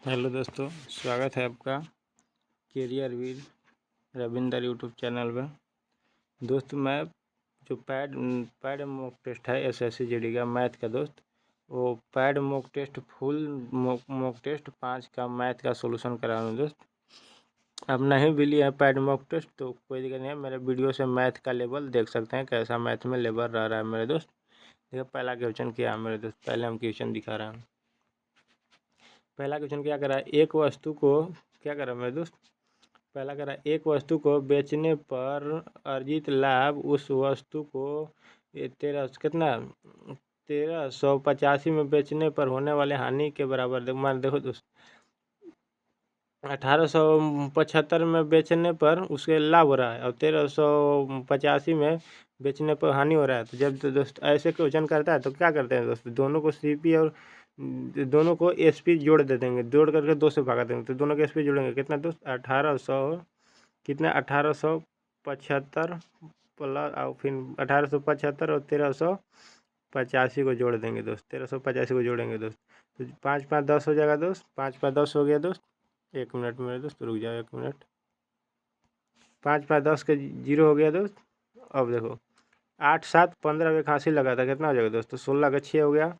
Hello दोस्तों, स्वागत है आपका career Veer Ravinder YouTube channel में। दोस्त मैं जो पैड मॉक टेस्ट है एसएससी जीडी का मैथ का दोस्त, वो paid mock test full mock test 5 का मैथ का सॉल्यूशन करा रहा हूँ दोस्त। अब नहीं भी लिया है पैड मॉक टेस्ट तो कोई दिक्कत नहीं है, मेरे वीडियो से मैथ का लेवल देख सकते हैं कैसा मैथ में लेवल रह रहा है मेरे दोस्त। देखिए पहला क्वेश्चन क्या है मेरे दोस्त, पहले हम क्वेश्चन दिखा रहे हैं। पहला क्वेश्चन क्या करा है, एक वस्तु को क्या करा मेरे दोस्त, पहला कह रहा है एक वस्तु को बेचने पर अर्जित लाभ उस वस्तु को तेरह कितना 1385 में बेचने पर होने वाले हानि के बराबर। मान देखो दोस्त, 1875 में बेचने पर उसके लाभ हो रहा है और 1385 में बेचने पर हानि हो रहा है। तो जब तो दोस्त ऐसे क्वेश्चन करता है तो क्या करते हैं दोस्त, दोनों को सीपी और दोनों को एसपी जोड़ दे देंगे, जोड़ करके 2 से भागा देंगे। तो दोनों के एसपी जोड़ेंगे कितना दोस्त, 1800 कितना 1875 प्लस और फिर 1875 और 1385 को जोड़ देंगे दोस्त, 1385 को जोड़ेंगे दोस्त। तो 5 5 10 हो जाएगा दोस्त, 5 5 10 हो गया दोस्त। 1 मिनट मेरे दोस्त रुक जाओ 1 मिनट। 5 5 10 के 0 हो गया दोस्त। अब देखो 8 7 15 एक हासिल लगा था, कितना हो जाएगा दोस्तों, 16 का 6 हो गया।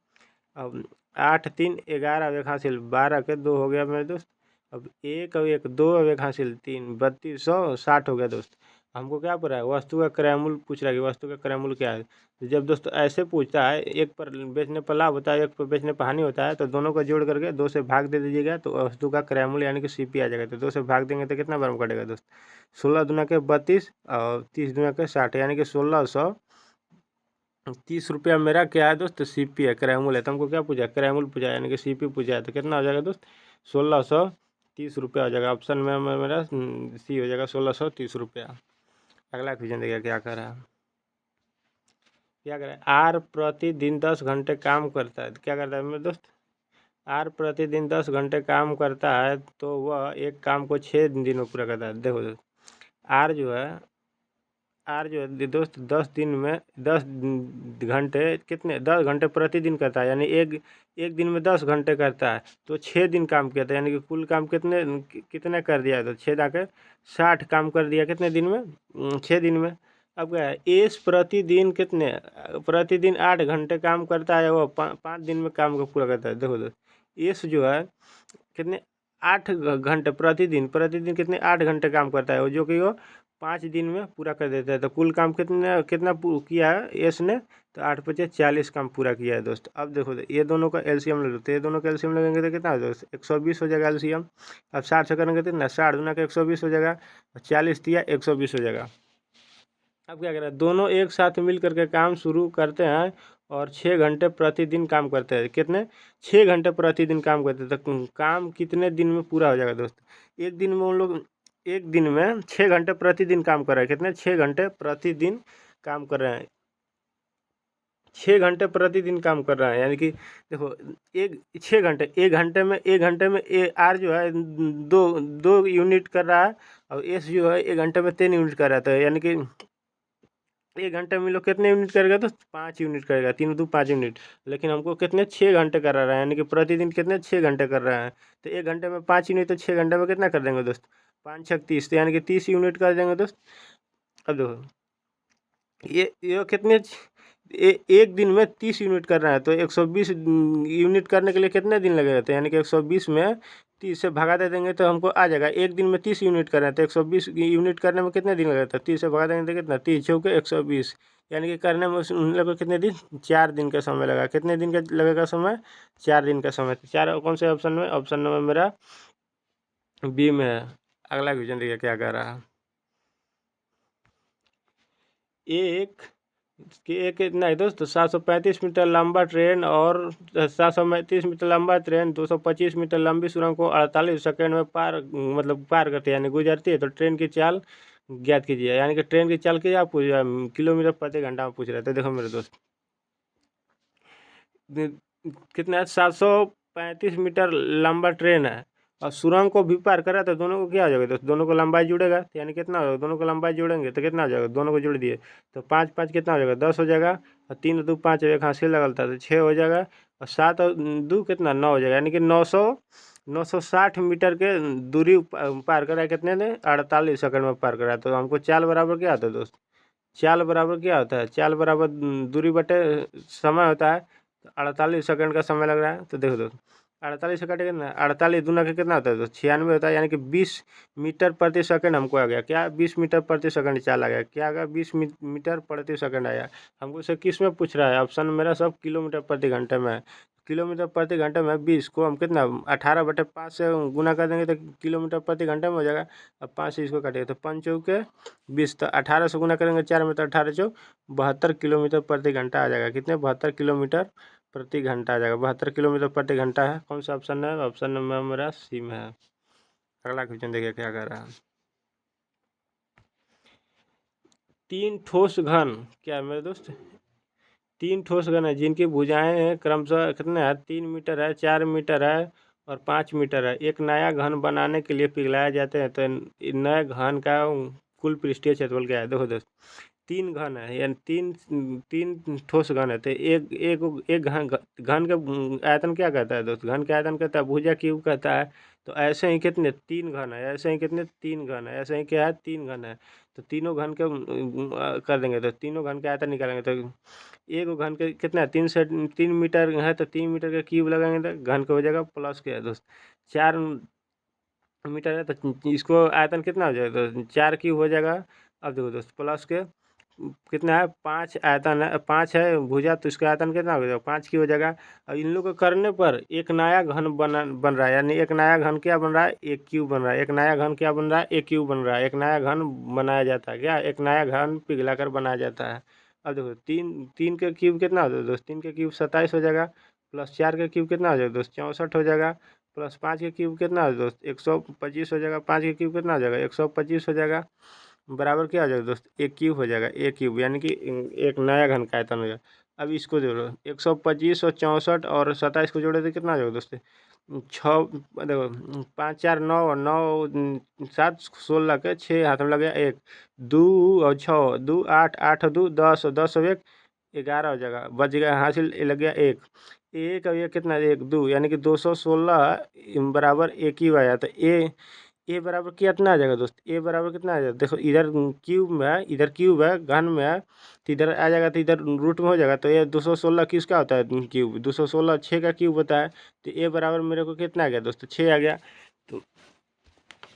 अब 8 3 11 एक हासिल 12 के 2 हो गया मेरे दोस्त। अब एक और एक 2 और एक हासिल 3 3260 हो गया दोस्त। हमको क्या पता है, वस्तु का क्रय मूल्य पूछ रहा है कि वस्तु का क्रय मूल्य क्या है। तो जब दोस्तों ऐसे पूछता है, एक पर बेचने पर लाभ होता है, एक पर बेचने पर हानि होता है, तो दोनों को जोड़ करके 2 से भाग दे दीजिएगा तो वस्तु का क्रय मूल्य यानी कि सीपी आ जाएगा। तो 2 से भाग देंगे तो कितना बार में कटेगा दोस्त, 16 दूना के 32 और 30 दूना के 60 यानी कि 1630 रुपया मेरा क्या है दोस्त, सीपी है, क्रय मूल्य है। तो हमको क्या पूछा, क्रय मूल्य पूछा यानी कि सीपी पूछा है। तो कितना हो जाएगा दोस्त, 1630 रुपया हो जाएगा। ऑप्शन में मेरा सी हो जाएगा, 1630 रुपया। अगला क्वेश्चन देखिए क्या कर रहा है, क्या कर रहा है, आर प्रतिदिन 10 घंटे काम करता है। तो क्या करता है मेरे दोस्त, आर प्रतिदिन 10 घंटे काम करता है तो वह एक काम को 6 दिन में पूरा करता है। देखो दोस्त, आर जो है आर जो है दोस्त 10 दिन में 10 घंटे कितने 10 घंटे प्रतिदिन करता है, यानी एक एक दिन में 10 घंटे करता है तो 6 दिन काम किया था, यानी कि कुल काम कितने कितने कर दिया है, तो 6 60 काम कर दिया कितने दिन में, 6 दिन में। अब क्या है, एस प्रतिदिन कितने प्रतिदिन 8 घंटे काम करता है, वो 5 दिन में काम को पूरा करता है। देखो दोस्त, एस जो है कितने 8 घंटे प्रतिदिन प्रतिदिन कितने 8 घंटे काम करता है वो, जो कि वो 5 दिन में पूरा कर देता है। तो कुल काम कितना कितना किया है एस ने, तो 8 पचे 40 काम पूरा किया है दोस्त। अब देखो ये दोनों का एलसीएम ले लो, तो ये दोनों का एलसीएम लगेंगे तो कितना हो दोस्त, 120 हो जाएगा एलसीएम। अब 60 से करेंगे तो कितना 60 दूना का 120 हो जाएगा, 40 दिया 120 हो जाएगा। अब क्या करें, दोनों एक साथ मिल करके काम शुरू करते हैं और 6 घंटे प्रतिदिन काम करते हैं। कितने 6 घंटे प्रतिदिन काम करते हैं। तो काम कितने दिन में पूरा हो जाएगा दोस्त, एक दिन में उन लोग एक दिन में 6 घंटे प्रतिदिन काम कर रहे हैं। कितने 6 घंटे प्रतिदिन काम कर रहे हैं, 6 घंटे प्रतिदिन काम कर रहा है, यानी कि देखो एक 6 घंटे एक घंटे में आर जो है दो दो यूनिट कर रहा है और एस जो है 1 घंटे में 3 यूनिट कर रहा था, यानी कि 1 घंटे में लोग कितने यूनिट करेगा तो 5 यूनिट करेगा, 3 2 5 यूनिट। लेकिन हमको कितने 6 घंटे कर रहा है, यानी कि प्रतिदिन कितने 6 घंटे कर रहा है। तो 1 घंटे में 5 यूनिट, तो 6 घंटे में कितना कर देंगे दोस्त, 5 6 30, तो यानी कि 30 यूनिट कर देंगे दोस्त। अब देखो ये कितने एक दिन में 30 यूनिट कर रहा है, तो 120 यूनिट करने के लिए कितने दिन लगेगा, तो यानी कि 120 में 30 से भगा दे देंगे तो हमको आ जाएगा। एक दिन में 30 यूनिट कर रहे हैं तो 120 यूनिट करने में कितने दिन लगेगा, 30 से भगा देंगे तो कितना 30 चौके 120, यानी कि करने में उन लोग को कितने दिन 4 दिन का समय लगा। कितने दिन का लगेगा समय, 4 दिन का समय। तो चार कौन से ऑप्शन में, ऑप्शन नंबर मेरा बी में है। अगला क्वेश्चन देखिए क्या कह रहा है, एक कि एक कितना है दोस्त, 735 मीटर लंबा ट्रेन और 735 मीटर लंबा ट्रेन 225 मीटर लंबी सुरंग को 48 सेकंड में पार करती है, यानी गुजरती है। तो ट्रेन की चाल ज्ञात कीजिए, यानी कि ट्रेन की चाल की आप पूछ किलोमीटर प्रति घंटा में पूछ रहे थे। देखो मेरे दोस्त कितना है, 735 मीटर लंबा ट्रेन है और सुरंग को भी पार करा, तो दोनों को क्या हो जाएगा दोस्त, दोनों को लंबाई जुड़ेगा, तो यानी कितना होगा, दोनों को लंबाई जोड़ेंगे तो कितना हो जाएगा, दोनों को जोड़ दिए तो 5 5 कितना हो जाएगा 10 हो जाएगा, और 3 2 5 एक हासिल लगता है तो 6 हो जाएगा, और 7 और 2 कितना 9 हो जाएगा, यानी कि 900 960 मीटर के दूरी पार करा है, कितने ने 48 सेकंड में पार करा है। तो हमको चाल बराबर क्या आता है दोस्त, चाल बराबर क्या होता है, चाल बराबर दूरी बटे समय होता है। तो 48 सेकंड का समय लग रहा है, तो देखो दोस्त 48 सेकंड कितना, 48 दूना का कितना होता है दोस्त 96 होता है, यानी कि 20 मीटर प्रति सेकंड हमको आ गया। क्या 20 मीटर प्रति सेकंड चाल आ गया, क्या आ गया 20 मीटर प्रति सेकंड आया। हमको इसे किस में पूछ रहा है, ऑप्शन मेरा सब किलोमीटर प्रति घंटे में है। किलोमीटर प्रति घंटे में 20 को हम कितना 18/5 से गुना कर देंगे तो किलोमीटर प्रति घंटे में हो जाएगा। अब 5 से इसको काटेंगे तो 5 चौके 20, तो 18 से गुना करेंगे 4 में, तो 18 चौ 72 किलोमीटर प्रति घंटा आ जाएगा। कितने 72 किलोमीटर प्रति घंटा आ जाएगा। 72 किलोमीटर प्रति घंटा है। कौन सा ऑप्शन है, ऑप्शन नंबर मेरा सी में है। अगला क्वेश्चन देखिए क्या कर रहा है। 3 ठोस घन, क्या है मेरे दोस्त, 3 ठोस घन है जिनकी भुजाएं हैं क्रमशः कितने है, 3 मीटर है, 4 मीटर है और 5 मीटर है। एक नया घन बनाने के लिए पिघलाए जाते हैं, तो नए घन का कुल पृष्ठीय क्षेत्रफल क्या है। देखो दोस्त 3 घन है, यानी तीन तीन ठोस घन है, तो एक एक एक घन घन का आयतन क्या कहता है दोस्त, घन का आयतन कहता है भुजा क्यूब कहता है। तो ऐसे ही कितने 3 घन है, ऐसे ही कितने 3 घन है, ऐसे ही क्या है 3 घन है। तो तीनों घन के कर देंगे, तो तीनों घन के आयतन निकालेंगे। तो एक घन के कितना है, 3 है, तो 3 मीटर का क्यूब लगाएंगे तो घन का हो जाएगा प्लस क्या है दोस्त 4 मीटर है, तो इसको आयतन कितना हो जाएगा, तो 4 क्यूब हो जाएगा। अब देखो दोस्त प्लस के कितना है 5 आयतन है, 5 है भुजा, तो इसका आयतन कितना हो जाएगा 5 की हो जाएगा। अब इन लोगों को करने पर एक नया घन बन रहा है, यानी एक नया घन क्या बन रहा है, एक क्यूब बन रहा है। एक नया घन क्या बन रहा है, एक क्यूब बन रहा है। एक नया घन बनाया जाता है, क्या एक नया घन पिघलाकर बनाया जाता है। अब देखो तीन तीन के क्यूब कितना हो जाएगा दोस्त, 3 के क्यूब 27 हो जाएगा, प्लस 4 के क्यूब कितना हो जाएगा दोस्त 64 हो जाएगा, प्लस 5 के क्यूब कितना हो दोस्त 125 हो जाएगा, 5 के क्यूब कितना हो जाएगा 125 हो जाएगा, बराबर क्या हो जाएगा दोस्त एक क्यूब हो जाएगा। एक क्यूब यानी कि एक नया घन का आयतन हो जाएगा। अब इसको जोड़ो 125 और 64 और 27 को जोड़े तो कितना हो जाएगा दोस्त छः, देखो 5 4 9 और 9 7 16 के 6 हाथ में लगे एक, 2 और 6 2 8 8 2 10 और 10 और 1 11 हो जाएगा, बच गया हासिल लग गया एक। एक और ये कितना एक 2, यानी कि 216 बराबर एक ही आया। तो ए बराबर कितना आ जाएगा दोस्त, ए बराबर कितना आ जाएगा, देखो इधर क्यूब में है, इधर क्यूब है घन में है, तो इधर आ जाएगा, तो इधर रूट में हो जाएगा। तो ये 216 किसका होता है क्यूब, 216 6 का क्यूब होता है। तो ए बराबर मेरे को कितना आ गया दोस्तों 6 आ गया। तो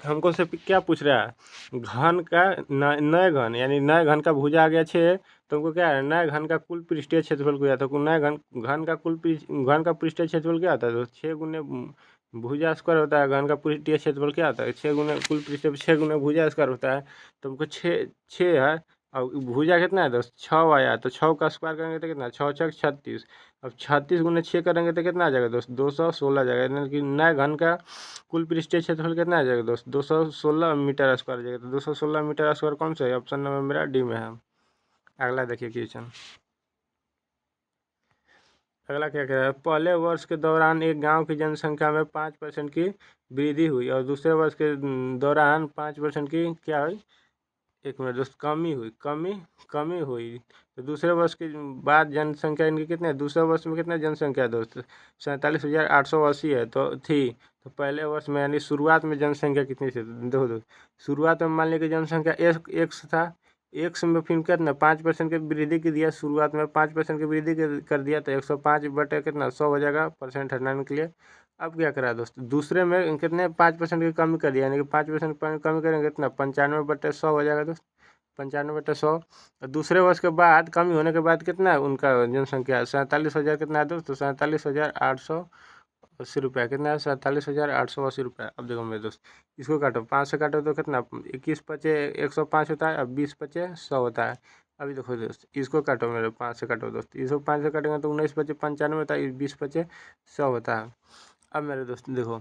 हमको से क्या पूछ रहा है, घन का नए घन, यानी नए घन का भुजा आ गया 6। तो हमको क्या है नए घन का कुल पृष्ठीय क्षेत्रफल को, या तो नए घन का घन का पृष्ठीय क्षेत्रफल क्या होता है, तो 6 गुने भुजा स्क्वायर होता है। घन का पृष्ठीय क्षेत्रफल क्या होता है 6 गुने कुल पृष्ठ 6 गुने भुजा स्क्वायर होता है। तो हमको 6 है, और भुजा कितना है दोस्त 6 आया, तो 6 का स्क्वायर करेंगे तो कितना 6 6 36। अब 36 गुने 6 करेंगे तो कितना आ जाएगा दोस्त 216 जाएगा, यानी कि नए घन का कुल पृष्ठीय क्षेत्रफल कितना आ जाएगा दोस्त 216 मीटर स्क्वायर आ जाएगा। तो 216 मीटर स्क्वायर कौन सा है, ऑप्शन नंबर मेरा डी में है। अगला देखिए क्वेश्चन। अगला क्या कह रहा है, पहले वर्ष के दौरान एक गांव की जनसंख्या में 5% की वृद्धि हुई और दूसरे वर्ष के दौरान 5% की क्या हुई, एक मिनट दोस्त कमी हुई, कमी हुई। तो दूसरे वर्ष के बाद जनसंख्या इनकी कितनी है, दूसरे वर्ष में कितना जनसंख्या है दोस्त 47,880 है तो थी। तो पहले वर्ष में यानी शुरुआत में जनसंख्या कितनी थी, देखो दोस्त शुरुआत में मान लिया कि जनसंख्या एक था, एक में फिर कितना 5% की वृद्धि की दिया, शुरुआत में 5% की वृद्धि कर दिया, तो 105 बटे कितना 100 हो जाएगा परसेंट हटाने के लिए। अब क्या करा दोस्त दूसरे में कितने 5% की कमी कर दिया, यानी कि 5% कमी करेंगे कितना 95/100 हो जाएगा दोस्त 95/100। दूसरे वर्ष के बाद कमी होने के बाद कितना है उनका जनसंख्या 47,000 कितना है दोस्त 47,880 रुपया, कितना है 47,880 रुपया। अब देखो मेरे दोस्त इसको काटो 5 से काटो तो कितना 21 पचे 105 होता है, अब 20 पचे 100 होता है। अभी देखो दोस्त इसको काटो मेरे 5 से काटो दोस्त, इसको 5 से काटेंगे तो 19 पचे 95 होता है, 20 पचे 100 होता है। अब मेरे दोस्त देखो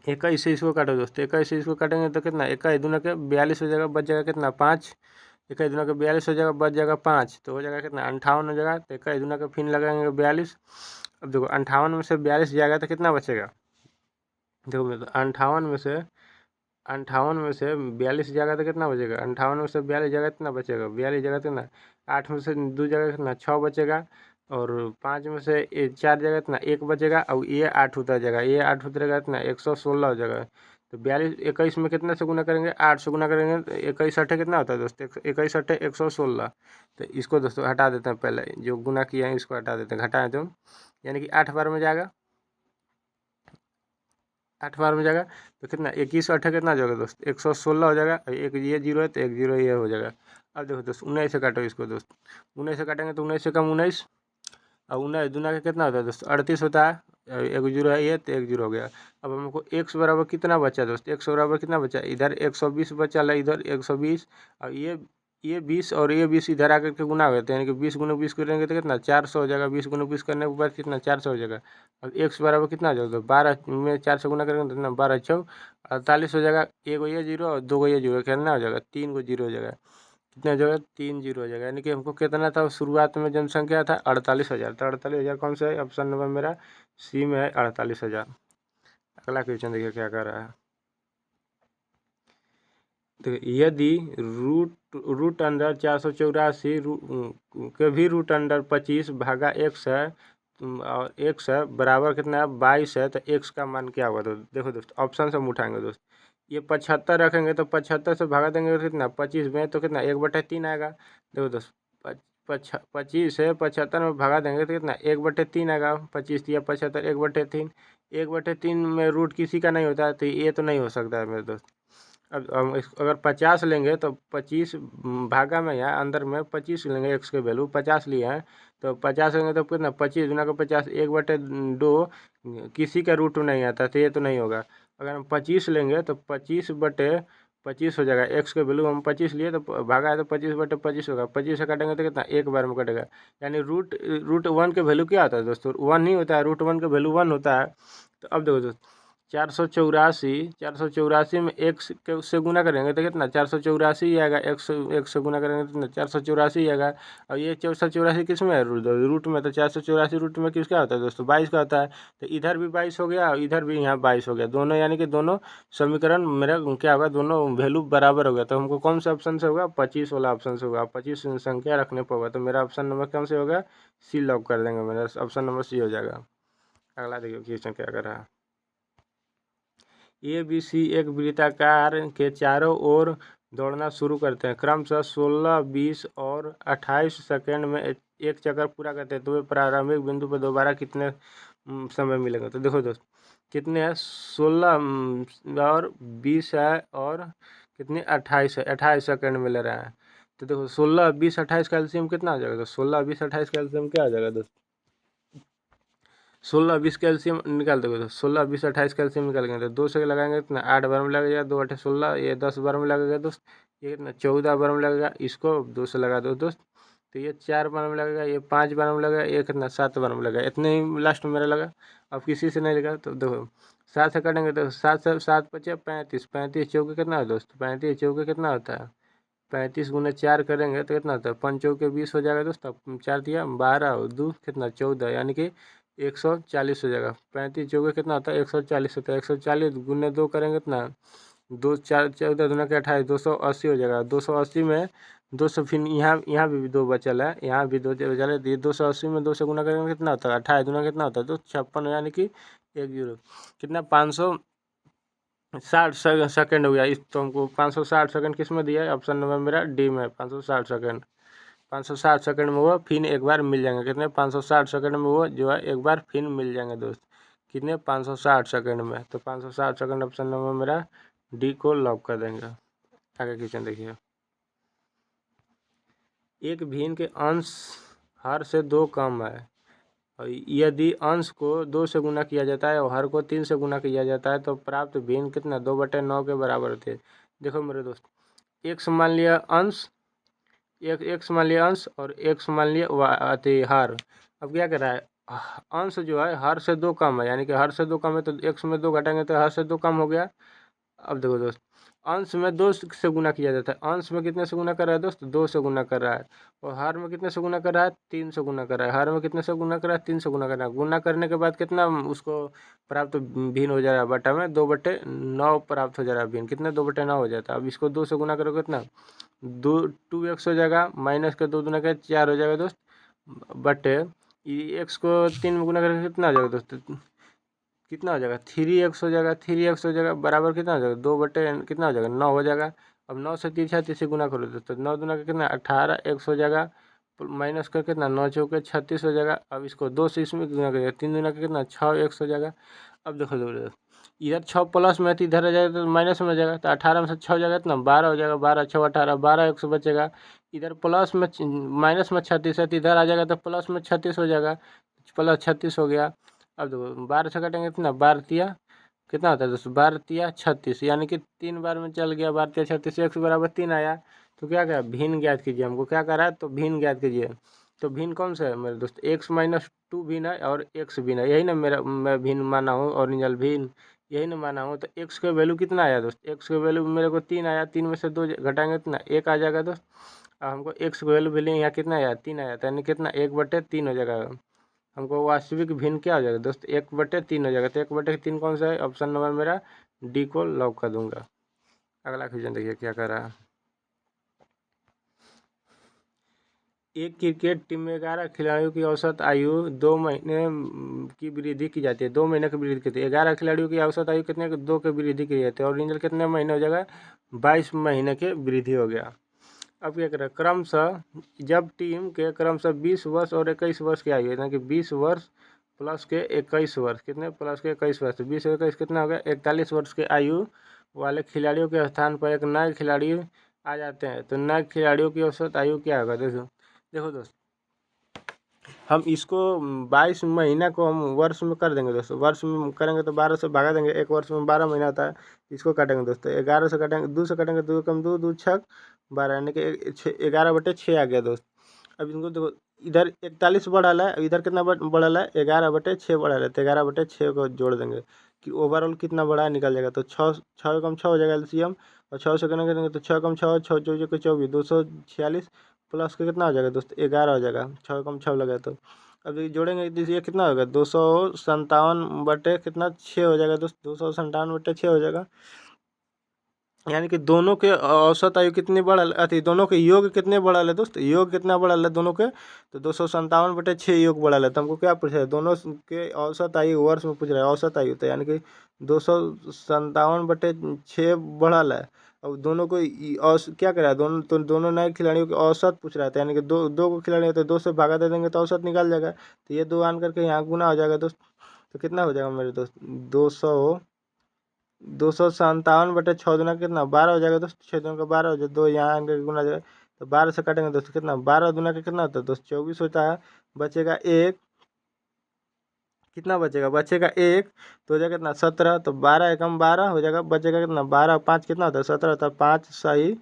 21 से इसको काटो दोस्त, 21 से इसको काटेंगे तो कितना 21 दूना के 42 हो जाएगा, बच जाएगा कितना 5, 21 दूना के 42 हो जाएगा, बच जाएगा 5, तो हो जाएगा कितना 58 हो जाएगा। तो 21 दूना का फिर लगाएंगे 42। अब देखो 58 में से 42 जाएगा तो कितना बचेगा, देखो मेरे 58 में से 42 जाएगा तो कितना बचेगा, 58 में से 42 जाएगा कितना बचेगा, 42 जगह कितना 8 में से 2 जगह कितना 6 बचेगा। और 5 में से 4 जगह इतना 1 बचेगा और ये 8 उतर जाएगा, ये 8 उतरेगा इतना 116 हो जाएगा। तो 42 21 में कितने से गुना करेंगे, 8 से गुना करेंगे तो 21 अठे कितना होता है दोस्तों, 21 अठे 116। तो इसको दोस्तों हटा देते हैं, पहले जो गुना किया है इसको हटा देते हैं, घटाएं तो यानी कि 8 बार में जाएगा, 8 बार में जाएगा तो कितना 21 अठे कितना हो जाएगा दोस्त 116 हो जाएगा। और एक ये जीरो है तो एक जीरो ये हो जाएगा। अब देखो दोस्त 19 से काटो इसको दोस्त, 19 से काटेंगे तो 19 से कम 19, और 19 दूना का कितना होता है दोस्त 38 होता है। एक जीरो है ये तो एक जीरो हो गया। अब हमको x बराबर कितना बचा दोस्त, x बराबर कितना बचा, इधर 120 बचा ला, इधर 120, और ये 20 और ये 20 इधर आकर के गुना हो जाते हैं, यानी कि 20 गुना 20 करेंगे तो कितना 400 हो जाएगा, 20 गुना 20 करने के बाद कितना 400 हो जाएगा। अब x बराबर कितना हो जाएगा, 12 में 4 से गुना करेंगे तो कितना 12 छः 48 हो जाएगा। एक को ये जीरो और दो को ये जीरो कितना हो जाएगा, 3 को जीरो हो जाएगा, कितना हो जाएगा 3 जीरो हो जाएगा। यानी कि हमको कितना था शुरुआत में जनसंख्या था 48,000, तो 48,000 कौन सा है, ऑप्शन नंबर मेरा सी में है 48,000। अगला क्वेश्चन देखिए क्या कर रहा है। देखिए यदि रूट अंडर 484 के भी रूट अंडर 25 भागा एक्स है, और एक्स है बराबर कितना है 22 है, तो एक्स का मान क्या होगा। तो देखो दोस्त ऑप्शन से हम उठाएंगे दोस्त, ये 75 रखेंगे तो 75 से भागा देंगे तो कितना 25 में तो कितना 1/3 आएगा। देखो दोस्त 25 है 75 में भागा देंगे तो कितना 1/3 आएगा, 25 या 75 1/3, 1/3 में रूट किसी का नहीं होता है, तो ये तो नहीं हो सकता है मेरे दोस्त। अब अगर 50 लेंगे तो 25 भागा में यहाँ अंदर में 25 लेंगे, एक्स के वैल्यू 50 लिए हैं, तो 50 लेंगे तो कितना 25 गुना का 50 1/2 किसी का रूट नहीं आता, तो ये तो नहीं होगा। अगर हम 25 लेंगे तो 25/25 हो जाएगा, एक्स के वैल्यू हम 25 लिए तो भागा है तो 25/25 होगा, 25 से काटेंगे तो कितना एक बार में कटेगा। यानी रूट रूट वन के वैल्यू क्या होता है दोस्तों, वन ही होता है, रूट वन का वैल्यू वन होता है। तो अब देखो दोस्तों 484 में एक से गुना करेंगे तो कितना 484 ही आएगा, एक से गुना करेंगे तो कितना 484 आएगा। और ये 484 किस में है, रूट में, तो 484 रूट में किसका होता है दोस्तों 22 का होता है। तो इधर भी 22 हो गया और इधर भी यहाँ 22 हो गया, दोनों यानी कि दोनों समीकरण मेरा क्या होगा, दोनों वैल्यू बराबर हो गया। तो हमको कौन सा ऑप्शन से होगा, 25 वाला ऑप्शन से होगा, 25 संख्या रखने पर होगा। तो मेरा ऑप्शन नंबर कौन से होगा, सी लॉक कर देंगे, मेरा ऑप्शन नंबर सी हो जाएगा। अगला देखिए क्वेश्चन क्या कर रहा है। ए बी सी एक वृत्ताकार के चारों ओर दौड़ना शुरू करते हैं, क्रमशः 16, 20 और 28 सेकंड में एक चक्कर पूरा करते हैं, तो वे प्रारंभिक बिंदु पर दोबारा कितने समय मिलेगा। तो देखो दोस्त कितने हैं 16 और 20 है और कितने 28 है, 28 सेकंड में ले रहा है। तो देखो 16, 20, 28 का एलसीएम कितना आ जाएगा, तो 16, 20, 28 का एलसीएम क्या आ जाएगा दोस्त, 16, 20 कैल्शियम निकाल दोगे तो 16, 20, 28 कैल्शियम निकालेंगे तो 2 से लगाएंगे इतना 8 बार में लगेगा, 2 8 16, ये 10 बार में लगेगा दोस्त, ये कितना 14 बार में लगेगा, इसको 2 से लगा दो दोस्त, तो ये 4 बार में लगेगा, ये 5 बार में लगेगा, ये कितना 7 बार में लगेगा, इतने ही लास्ट में मेरा लगा। अब किसी से नहीं लगा तो देखो 7 से काटेंगे तो 7 से 7 बचे 35, 35 चौके कितना है दोस्त, 35 चौके कितना होता है, 35 गुना 4 करेंगे तो कितना होता है 5 चौके 20 हो जाएगा दोस्त, अब 4 दिया 12 और 2 कितना 14, यानी कि 140 हो जाएगा। 35 चौके कितना होता है 140 होता है, 140 गुने 2 करेंगे कितना 2 4 14 दूना के 28, 280 हो जाएगा। 280 में 200 फिर यहाँ भी 2 बचल है, यहाँ भी 2 बचल है, तो ये 280 में 2 से गुना करेंगे कितना होता है 28 दूना कितना होता है तो 56, यानी कि एक जीरो कितना 560 सेकंड हो गया। इस तो हमको 560 सेकंड किस में दिया है, ऑप्शन नंबर मेरा डी में 560 सेकंड, 560 सेकंड में वो फिर एक बार मिल जाएंगे, कितने 560 सेकंड में वो जो है एक बार फिर मिल जाएंगे दोस्त, कितने 560 सेकंड में। तो 560 सेकंड ऑप्शन नंबर मेरा डी को लॉक कर देंगे। आगे क्वेश्चन देखिए। एक भिन्न के अंश हर से 2 कम है, और यदि अंश को 2 से गुना किया जाता है और हर को 3 से गुना किया जाता है तो प्राप्त भिन्न कितना 2/9 के बराबर थे। देखो मेरे दोस्त x मान लिया अंश, एक एक्स मान लिया अंश और एक्स मान लिया हर। अब क्या कर रहा है, अंश जो है हर से 2 कम है, यानी कि हर से 2 कम है तो एक्स में 2 घटाएंगे तो हर से 2 कम हो गया। अब देखो दोस्त अंश में 2 से गुना किया जाता है, अंश में कितने से गुना कर रहा है दोस्त 2 से गुना कर रहा है, और हर में कितने से गुना कर रहा है 3 से गुना कर रहा है, हर में कितने से गुना कर रहा है 3 से गुना कर रहा है। गुना करने के बाद कितना उसको प्राप्त भिन्न हो जा रहा है, बटा में 2/9 प्राप्त हो जा रहा है भिन्न, कितने 2/9 हो जाता है। अब इसको 2 से गुना करोगे कितना 2x हो जाएगा, माइनस के 2 दूना के 4 हो जाएगा दोस्त, बटे ये एक्स को 3 में गुना करके कितना हो जाएगा दोस्तों, कितना हो जाएगा 3x हो जाएगा, 3x हो जाएगा बराबर कितना हो जाएगा 2 बटे कितना हो जाएगा 9 हो जाएगा। अब 9 से 36 से गुना करो दोस्तों, 9 दूना का कितना 18x हो जाएगा, माइनस का कितना 9 चौके 36 हो जाएगा। अब इसको 2 से इसमें गुना करेगा, 3 दूना का कितना 6x हो जाएगा। अब देखो दोस्तों इधर 6 प्लस में है तो इधर आ जाएगा तो माइनस में हो जाएगा, तो 18 में से 6 हो जाएगा इतना 12 हो जाएगा, 12 6 18 12x बचेगा। इधर प्लस में माइनस में 36 है तो इधर आ जाएगा तो प्लस में 36 हो जाएगा, प्लस 36 हो गया। अब देखो 12 से काटेंगे कितना 12 तिया कितना होता है दोस्तों 12 तिया 36, यानी कि 3 बार में चल गया 12 तिया 36, x बराबर 3 आया। तो क्या कहा भिन्न ज्ञात कीजिए, हमको क्या कह रहा है तो भिन्न ज्ञात कीजिए। तो भिन्न कौन सा है मेरे दोस्त x माइनस 2 भिन्न है और x भिन्न है, यही ना मेरा मैं भिन्न माना हूँ ओरिजिनल भिन्न, यही ना माना हूँ। तो x का वैल्यू कितना आया दोस्त, x का वैल्यू मेरे को 3 आया, 3 में से 2 घटाएंगे कितना 1 आ जाएगा दोस्त। अब हमको x का वैल्यू मिले यहाँ कितना आया 3 आया था, यानी कितना 1/3 हो जाएगा। हमको वास्तविक भिन्न क्या हो जाएगा दोस्त 1/3 हो जाएगा। तो 1/3 कौन सा है, ऑप्शन नंबर मेरा डी को लॉक कर दूंगा। अगला क्वेश्चन देखिए क्या कर रहा है। एक क्रिकेट टीम में 11 खिलाड़ियों की औसत आयु 2 महीने की वृद्धि की जाती है, 2 महीने की वृद्धि की 11 खिलाड़ियों की औसत आयु कितने 2 की वृद्धि की जाती है, और ओरिजिनल कितने महीने हो जाएगा 22 महीने के वृद्धि हो गया। अब क्या करें क्रमशः जब टीम के क्रमशः 20 वर्ष और 21 वर्ष की आयु, यानी कि 20 वर्ष प्लस के 21 वर्ष, कितने प्लस के 21 वर्ष, 20 और 21 कितना हो गया 41 वर्ष के आयु वाले खिलाड़ियों के स्थान पर एक नए खिलाड़ी आ जाते हैं, तो नए खिलाड़ियों की औसत आयु क्या होगा। देखो देखो दोस्त हम इसको 22 महीना को हम वर्ष में कर देंगे दोस्तों, वर्ष में करेंगे तो 12 से भागा देंगे, एक वर्ष में 12 महीना होता है। इसको काटेंगे दोस्तों 11 से काटेंगे 2 से काटेंगे, 2 कम 2 2 छक 12, यानी कि 11/6 आ गया दोस्त। अब इनको देखो इधर 41 बढ़ल है, इधर कितना बढ़ल है 11/6 बढ़ल है, तो 11/6 को जोड़ देंगे कि ओवरऑल कितना बड़ा निकल जाएगा। तो 6 कम 6 हो जाएगा एलसीएम, और 6 से करेंगे तो 6 कम 6 6 चौजे को 24 246 प्लस का कितना हो जाएगा दोस्त 11 हो जाएगा, 6 कम 6 लगा तो। अब ये जोड़ेंगे तो ये कितना होगा 257 कितना 6 हो जाएगा दोस्त, 257/6 हो जाएगा। यानी कि दोनों के औसत आयु कितनी बढ़ल अति, दोनों के योग कितने बढ़ल है दोस्त, योग कितना बढ़ल है दोनों के, तो 257/6 योग बढ़ल है। तो हमको क्या पूछ रहा है दोनों के औसत आयु वर्ष में पूछ रहा है, औसत आयु तो यानी कि 257/6 बढ़ल है। अब दोनों को क्या करा है दोनों, तो दोनों नए खिलाड़ियों की औसत पूछ रहा था, यानी कि दो दो को खिलाड़ी है तो 2 से भागा दे देंगे तो औसत निकल जाएगा। तो ये 2 आन करके यहाँ गुना हो जाएगा दोस्त, तो कितना हो जाएगा मेरे दोस्त 257/6 दूना कितना 12 हो जाएगा दोस्त, 6 दूना का 12 हो जाएगा, 2 यहाँ आगे गुना जाएगा तो 12 से काटेंगे दोस्त कितना 12 दूना का कितना होता है दोस्त 24 होता है, बचेगा एक, कितना बचेगा बचेगा एक, तो हो जाएगा कितना 17, तो 12 एकम 12 हो जाएगा, बचेगा कितना 12 5 कितना होता है 17 होता है, 5 सही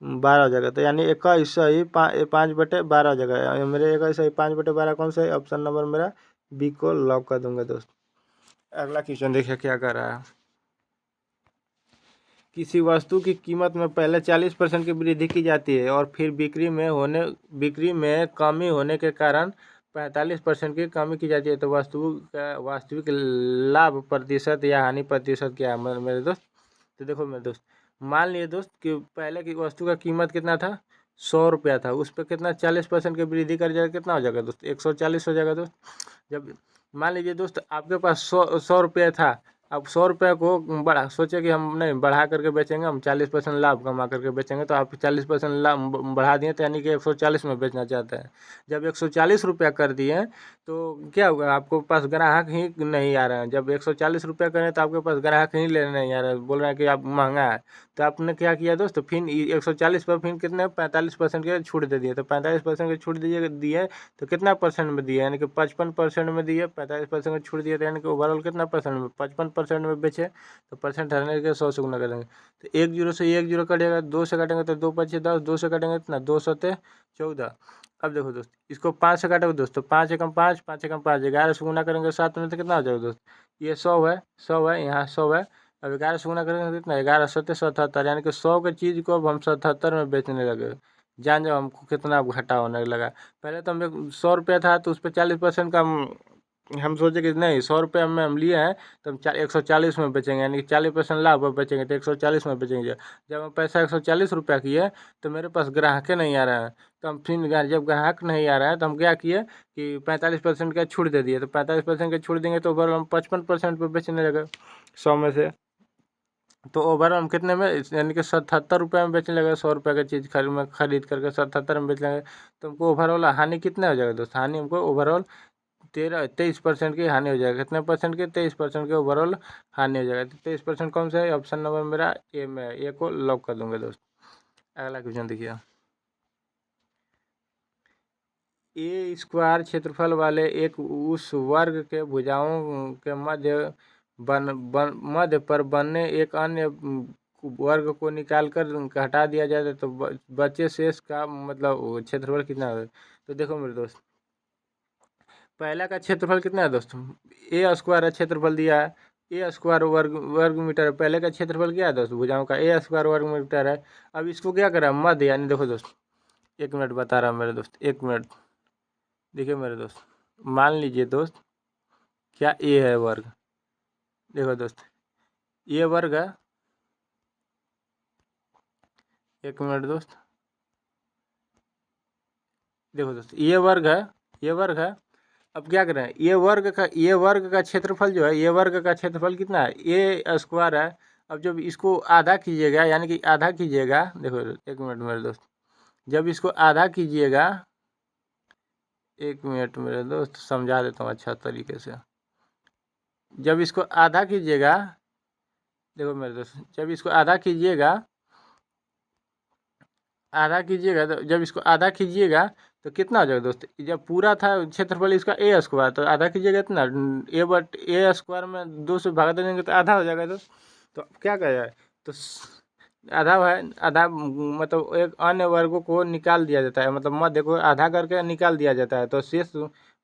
12 हो जाएगा। तो यानी 21 सही 5/12 हो जाएगा, मेरे 21 सही 5/12 कौन सा है, ऑप्शन नंबर मेरा बी को लॉक कर दूंगा दोस्त। अगला क्वेश्चन देखिए क्या कर रहा है। किसी वस्तु की कीमत में पहले 40% की वृद्धि की जाती है और फिर बिक्री में कमी होने के कारण 45% की कमी की जाती है, तो वस्तु का वास्तविक लाभ प्रतिशत या हानि प्रतिशत क्या है मेरे दोस्त। तो देखो मेरे दोस्त मान लिए दोस्त कि पहले की वस्तु का कीमत कितना था 100 रुपया था, उस पर कितना 40% की वृद्धि कर जाएगा, कितना हो जाएगा दोस्त 140 हो जाएगा दोस्त। जब मान लीजिए दोस्त आपके पास 100 रुपया था, अब 100 रुपये को बढ़ा सोचे कि हम नहीं बढ़ा करके बेचेंगे, हम 40% लाभ कमा करके बेचेंगे, तो आप 40% लाभ बढ़ा दिए, तो यानी कि 140 में बेचना चाहते हैं। जब 140 रुपया कर दिए तो क्या होगा आपको पास ग्राहक ही नहीं आ रहे हैं, जब 140 रुपया करें तो आपके पास ग्राहक ही लेने नहीं आ रहे हैं, बोल रहे हैं कि आप महंगा है। तो आपने क्या किया दोस्त फिर 140 पर फिर कितने 45% के छूट दे दिए, तो 45% के छूट दिए तो कितना परसेंट में दिए, यानी कि 55% में दिए, 45% में छूट दिए, तो यानी कि ओवरऑल कितना परसेंट में 55% में बेचे, तो परसेंट हटाने के 100 से गुना करेंगे, तो 1 जीरो से 1 जीरो कटेगा, 2 से काटेंगे तो 2×5=10, 2 से काटेंगे इतना 2×7=14। अब देखो दोस्त इसको 5 से काटोगे दोस्तों 5 एकम 5 5 एकम 5, 11 से गुना करेंगे 7 में तो कितना हो जाएगा दोस्त, ये 100 है यहाँ 100 है। अब 11 से गुना करेंगे तो कितना 11×7=77, यानी कि 100 के चीज़ को अब हम 77 में बेचने लगे। जान जाओ हमको कितना घाटा होने लगा। पहले तो हम 100 रुपया था तो उस पर 40% का हम सोचे कि नहीं 100 रुपये में हम लिए हैं तो हम 140 में बेचेंगे, यानी कि 40% लाभ पर बेचेंगे तो 140 में बेचेंगे। जब हम पैसा 140 रुपया किए तो मेरे पास ग्राहक नहीं आ रहा है, तो हम फिर जब ग्राहक नहीं आ रहा है तो हम क्या किए कि 45% का छूट दे दिए। तो 45% का छूट देंगे तो ओवरऑल हम 55% पर बेचने लगे 100 में से। तो ओवरऑल हम कितने में, यानी कि 77 रुपये में बेचने लगे। 100 रुपये का चीज़ खरीद करके 77 में बेच लेंगे तो हमको ओवरऑल हानि कितना हो जाएगा दोस्त? हानि हमको ओवरऑल 23% की हानि हो जाएगा। कितने परसेंट की? 23% के ओवरऑल हानि हो जाएगा। तो 23% कौन सा है? ऑप्शन नंबर मेरा ए में है, ए को लॉक कर दूंगा दोस्त। अगला क्वेश्चन देखिए। ए स्क्वायर क्षेत्रफल वाले एक उस वर्ग के भुजाओं के मध्य पर बनने एक अन्य वर्ग को निकाल कर हटा दिया जाए तो बचे शेष का मतलब क्षेत्रफल कितना है? तो देखो मेरे दोस्त, पहला का क्षेत्रफल कितना है दोस्त? ए स्क्वायर क्षेत्रफल दिया है, ए स्क्वायर वर्ग मीटर है। पहले का क्षेत्रफल क्या है दोस्त? भुजाओं का ए स्क्वायर वर्ग मीटर है। अब इसको क्या करा मध्य, यानी देखो दोस्त 1 मिनट बता रहा हूँ मेरे दोस्त, 1 मिनट। देखिए मेरे दोस्त, मान लीजिए दोस्त क्या ए है वर्ग, देखो दोस्त ये वर्ग है, 1 मिनट दोस्त, देखो दोस्त ये वर्ग है, ये वर्ग है। अब क्या करें, ये वर्ग का क्षेत्रफल जो है, ये वर्ग का क्षेत्रफल कितना है? ए स्क्वायर है। अब जब इसको आधा कीजिएगा, यानी कि आधा कीजिएगा, देखो 1 मिनट मेरे दोस्त, जब इसको आधा कीजिएगा, 1 मिनट मेरे दोस्त समझा देता हूँ अच्छा तरीके से। जब इसको आधा कीजिएगा, देखो मेरे दोस्त, जब इसको आधा कीजिएगा, तो जब इसको आधा कीजिएगा तो कितना हो जाएगा दोस्त? जब पूरा था क्षेत्रफल इसका ए स्क्वायर, तो आधा कीजिएगा इतना, ए स्क्वायर में 2 से भाग दे देंगे तो आधा हो जाएगा दोस्त। तो क्या करें, तो आधा है, आधा मतलब एक अन्य वर्गों को निकाल दिया जाता है, मतलब मध्य को आधा करके निकाल दिया जाता है, तो शेष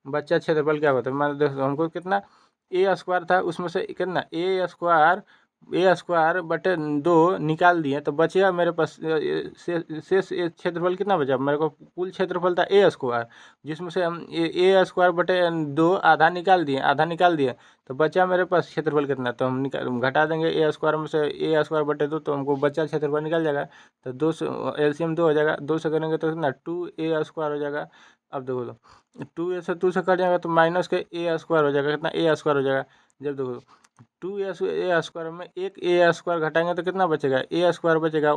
बच्चा क्षेत्रफल क्या होता है? मान देखो हमको कितना ए स्क्वायर था, उसमें से कितना ए स्क्वायर बटे 2 निकाल दिए तो बचेगा मेरे पास शेष क्षेत्रफल कितना बचा मेरे को? कुल क्षेत्रफल था ए स्क्वायर, जिसमें से हम ए स्क्वायर बटे 2 आधा निकाल दिए तो बचा मेरे पास क्षेत्रफल कितना? तो हम घटा देंगे ए स्क्वायर में से ए स्क्वायर बटे 2, तो हमको बचा क्षेत्रफल निकल जाएगा। तो 2 से एलसीएम 2 हो जाएगा, 2 से करेंगे तो कितना 2a स्क्वायर हो जाएगा। अब देखो तो 2a से 2 से कट जाएगा तो माइनस के ए स्क्वायर हो जाएगा, कितना ए स्क्वायर हो जाएगा। जब देखो 2a स्क्वायर में एक ए स्क्वायर घटाएंगे तो कितना बचेगा? ए स्क्वायर बचेगा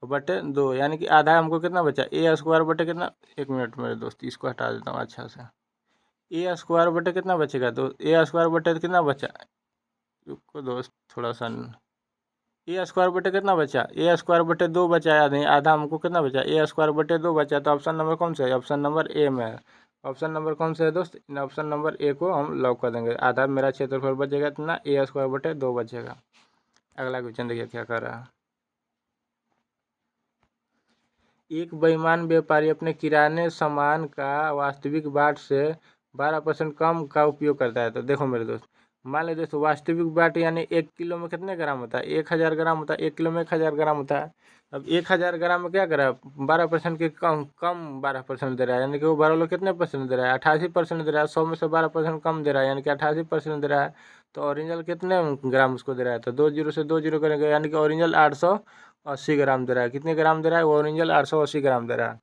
बटे 2, यानी कि आधा हमको कितना बचा? ए स्क्वायर बटे कितना, 1 मिनट मेरे दोस्त इसको हटा देता हूँ अच्छा से। ए स्क्वायर बटे कितना बचेगा? तो ए स्क्वायर बटे कितना बचा, रुको दोस्त थोड़ा सा, ए स्क्वायर बटे कितना बचा? ए स्क्वायर बटे 2 बचा है, नहीं आधा हमको कितना बचा? ए स्क्वायर बटे 2 बचा। तो ऑप्शन नंबर कौन सा है? ऑप्शन नंबर ए में है। ऑप्शन नंबर कौन सा है दोस्त? इन ऑप्शन नंबर ए को हम लॉक कर देंगे। आधा मेरा क्षेत्रफल बचेगा इतना, ए स्क्वायर बटे 2 बचेगा। अगला क्वेश्चन देखिए क्या कर रहा है। एक बेईमान व्यापारी अपने किराने सामान का वास्तविक बाट से 12% कम का उपयोग करता है। तो देखो मेरे दोस्त, मान लीजिए दोस्तों वास्तविक बाट यानी 1 किलो में कितने ग्राम होता है? 1000 ग्राम होता है। 1 किलो में 1000 ग्राम होता है। अब 1000 ग्राम में क्या करा, 12% के कम 12% दे रहा है, यानी कि वो ओवरऑल कितने परसेंट दे रहा है? 88% दे रहा है। 100 में से 12% कम दे रहा है, यानी कि 88% दे रहा है। तो ओरिजिनल कितने ग्राम उसको दे रहा है? तो 2 जीरो से 2 जीरो करेंगे, यानी कि ओरिजिनल 880 ग्राम दे रहा है। कितने ग्राम दे रहा है? वो ओरिजिनल 880 ग्राम दे रहा है।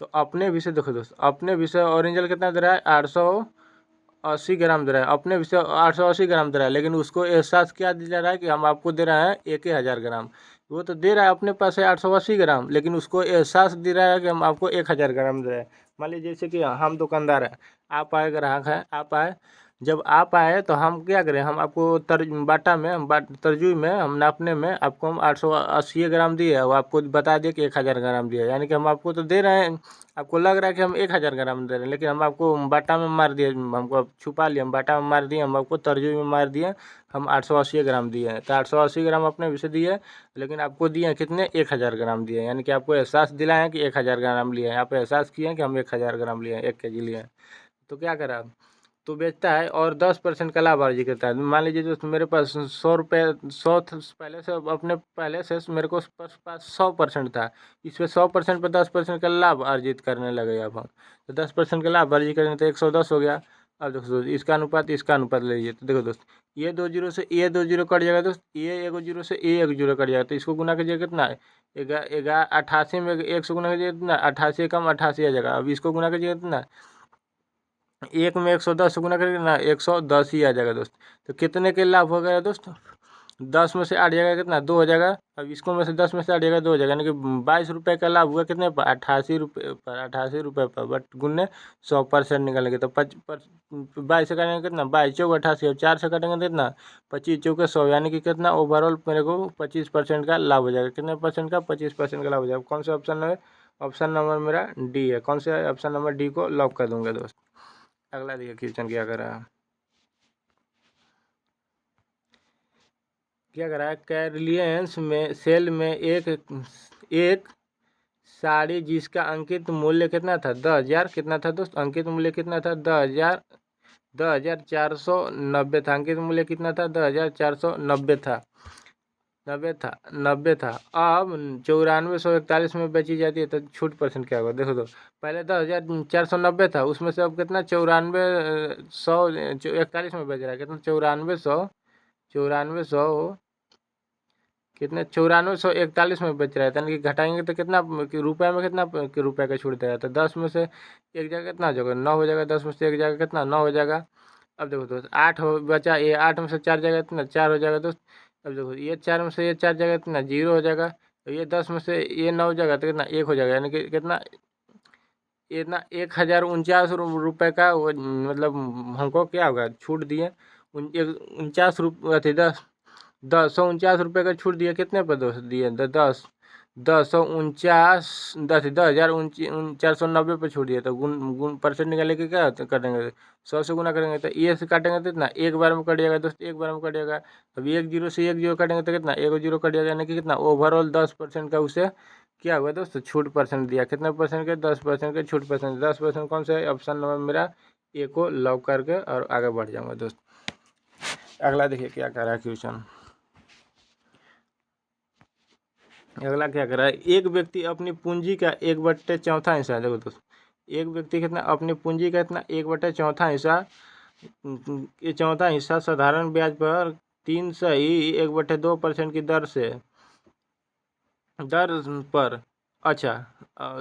तो अपने विषय देखो दोस्त, अपने विषय ओरिजिनल कितना दे रहा है? 880 ग्राम दे रहा है। अपने विषय 880 ग्राम दे रहा है, लेकिन उसको एहसास क्या दिला रहा है कि हम आपको दे रहे हैं 1000 ग्राम। वो तो दे रहा है अपने पास है 880 ग्राम, लेकिन उसको एहसास दे रहा है कि हम आपको 1000 ग्राम दे रहे हैं। मान लीजिए जैसे कि हम दुकानदार हैं, आप आए ग्राहक हैं, आप आए, जब आप आए तो हम क्या करें, हम आपको बाटा में तरजुई में हम नापने में आपको हम 880 ग्राम दिए और आपको बता दिए कि 1000 ग्राम दिया, यानी कि हम आपको तो दे रहे हैं, आपको लग रहा है कि हम 1000 ग्राम दे रहे हैं, लेकिन हम आपको बाटा में मार दिए, हमको छुपा लिए, हम बाटा में मार दिए, हम आपको तरजुई में मार दिए, हम 880 ग्राम दिए हैं। तो 880 ग्राम अपने विषय दिए, लेकिन आपको दिए कितने? 1000 ग्राम दिए, यानी कि आपको एहसास दिलाए हैं कि 1000 ग्राम लिए हैं। आप एहसास किए हैं कि हम 1000 ग्राम लिए हैं, 1 kg लिए हैं। तो क्या करा, तो बेचता है और 10% का लाभ अर्जित करता है। मान लीजिए दोस्तों मेरे पास 100 रुपये, पहले से अपने पहले से मेरे को पास 100% था, इस पर 100% पर 10% का लाभ अर्जित करने लगे। अब हम तो 10% का लाभ अर्जित करेंगे तो 110 हो गया। अब देखो दोस्त, इसका अनुपात ले लीजिए। तो देखो दोस्त, ये 2 जीरो से ये 2 जीरो कट जाएगा दोस्त, ये एक जीरो से ये एक जीरो कट जाएगा, तो इसको गुना कीजिए कितना है, 88 में 1 से गुना कीजिए कितना, 88 कम 88 आ जाएगा। अब इसको गुना कीजिए कितना, एक में 110 से गुना करेंगे ना, 110 ही आ जाएगा दोस्त। तो कितने के लाभ हो गया दोस्त, 10 में से 8 जाएगा कितना, 2 हो जाएगा। अब इसको में से 10 में से 8 जाएगा, 2 हो जाएगा, यानी कि 22 रुपये का लाभ हुआ कितने पर, 88 रुपये पर, बट गुन्ने 100% निकालेंगे तो 22 से काटेंगे कितना, 22 चौक 88, और 4 से काटेंगे तो कितना, 25 चौके 100, यानी कि कितना ओवरऑल मेरे को 25% का लाभ हो जाएगा। कितने परसेंट का, 25% का लाभ हो जाएगा। कौन सा ऑप्शन है, ऑप्शन नंबर मेरा डी है। कौन सा ऑप्शन नंबर डी को लॉक कर दूंगा दोस्त। अगला देखिए क्वेश्चन क्या कर रहा है, क्या कर रहा है, कैरिलियंस में सेल में एक साड़ी जिसका अंकित मूल्य कितना था, 10,000 कितना था दोस्त, अंकित मूल्य कितना था, 10,490 था। अंकित मूल्य कितना था, 10,490 था, 90 था। अब 9441 में बेची जाती है, तो छूट परसेंट क्या होगा, देखो तो पहले 10,490 था, उसमें से अब कितना 94,141 में बेच रहा है, कितना 94,141 कितने 94,141 में बेच रहा है, यानी कि घटाएंगे तो कितना रुपये में, कितना रुपये का छूट देगा, तो 10 में से एक जगह कितना हो जाएगा, 9 हो जाएगा, 10 में से एक जगह कितना 9 हो जाएगा। अब देखो दोस्त 8 हो बचा, ये 8 में से 4 जगह कितना 4 हो जाएगा दोस्त। अब देखो ये 4 में से ये 4 जगह कितना 0 हो जाएगा, तो ये 10 में से ये 9 जगह तो कितना 1 हो जाएगा, यानी कि कितना इतना 1,049 रुपये का मतलब हमको क्या होगा छूट दिए, 49 रुपये थे, 10,149 रुपये का छूट दिया, कितने पर दोस्त दिए, 10,490 पे छूट दिया, तो गुण गुण परसेंट निकाले के क्या करेंगे, 100 से गुना करेंगे, तो ये से काटेंगे तो इतना एक बार में कट जाएगा दोस्त, एक बार में कट जाएगा। अब एक जीरो से एक जीरो काटेंगे तो कितना एक जीरो कट जाएगा, यानी कि कितना ओवरऑल 10% का उसे क्या हुआ दोस्त छूट परसेंट दिया, कितने परसेंट के, 10% के छूट परसेंट, 10% कौन सा है, ऑप्शन नंबर मेरा ए को लॉक करके और आगे बढ़ जाऊँगा दोस्त। अगला देखिए क्या कर रहा है क्वेश्चन, अगला क्या कर रहा है, एक व्यक्ति अपनी पूंजी का 1/4 हिस्सा, देखो दोस्त एक व्यक्ति कितना अपनी पूंजी का इतना 1/4 हिस्सा, ये चौथा हिस्सा साधारण ब्याज पर 3.1/2% की दर पर अच्छा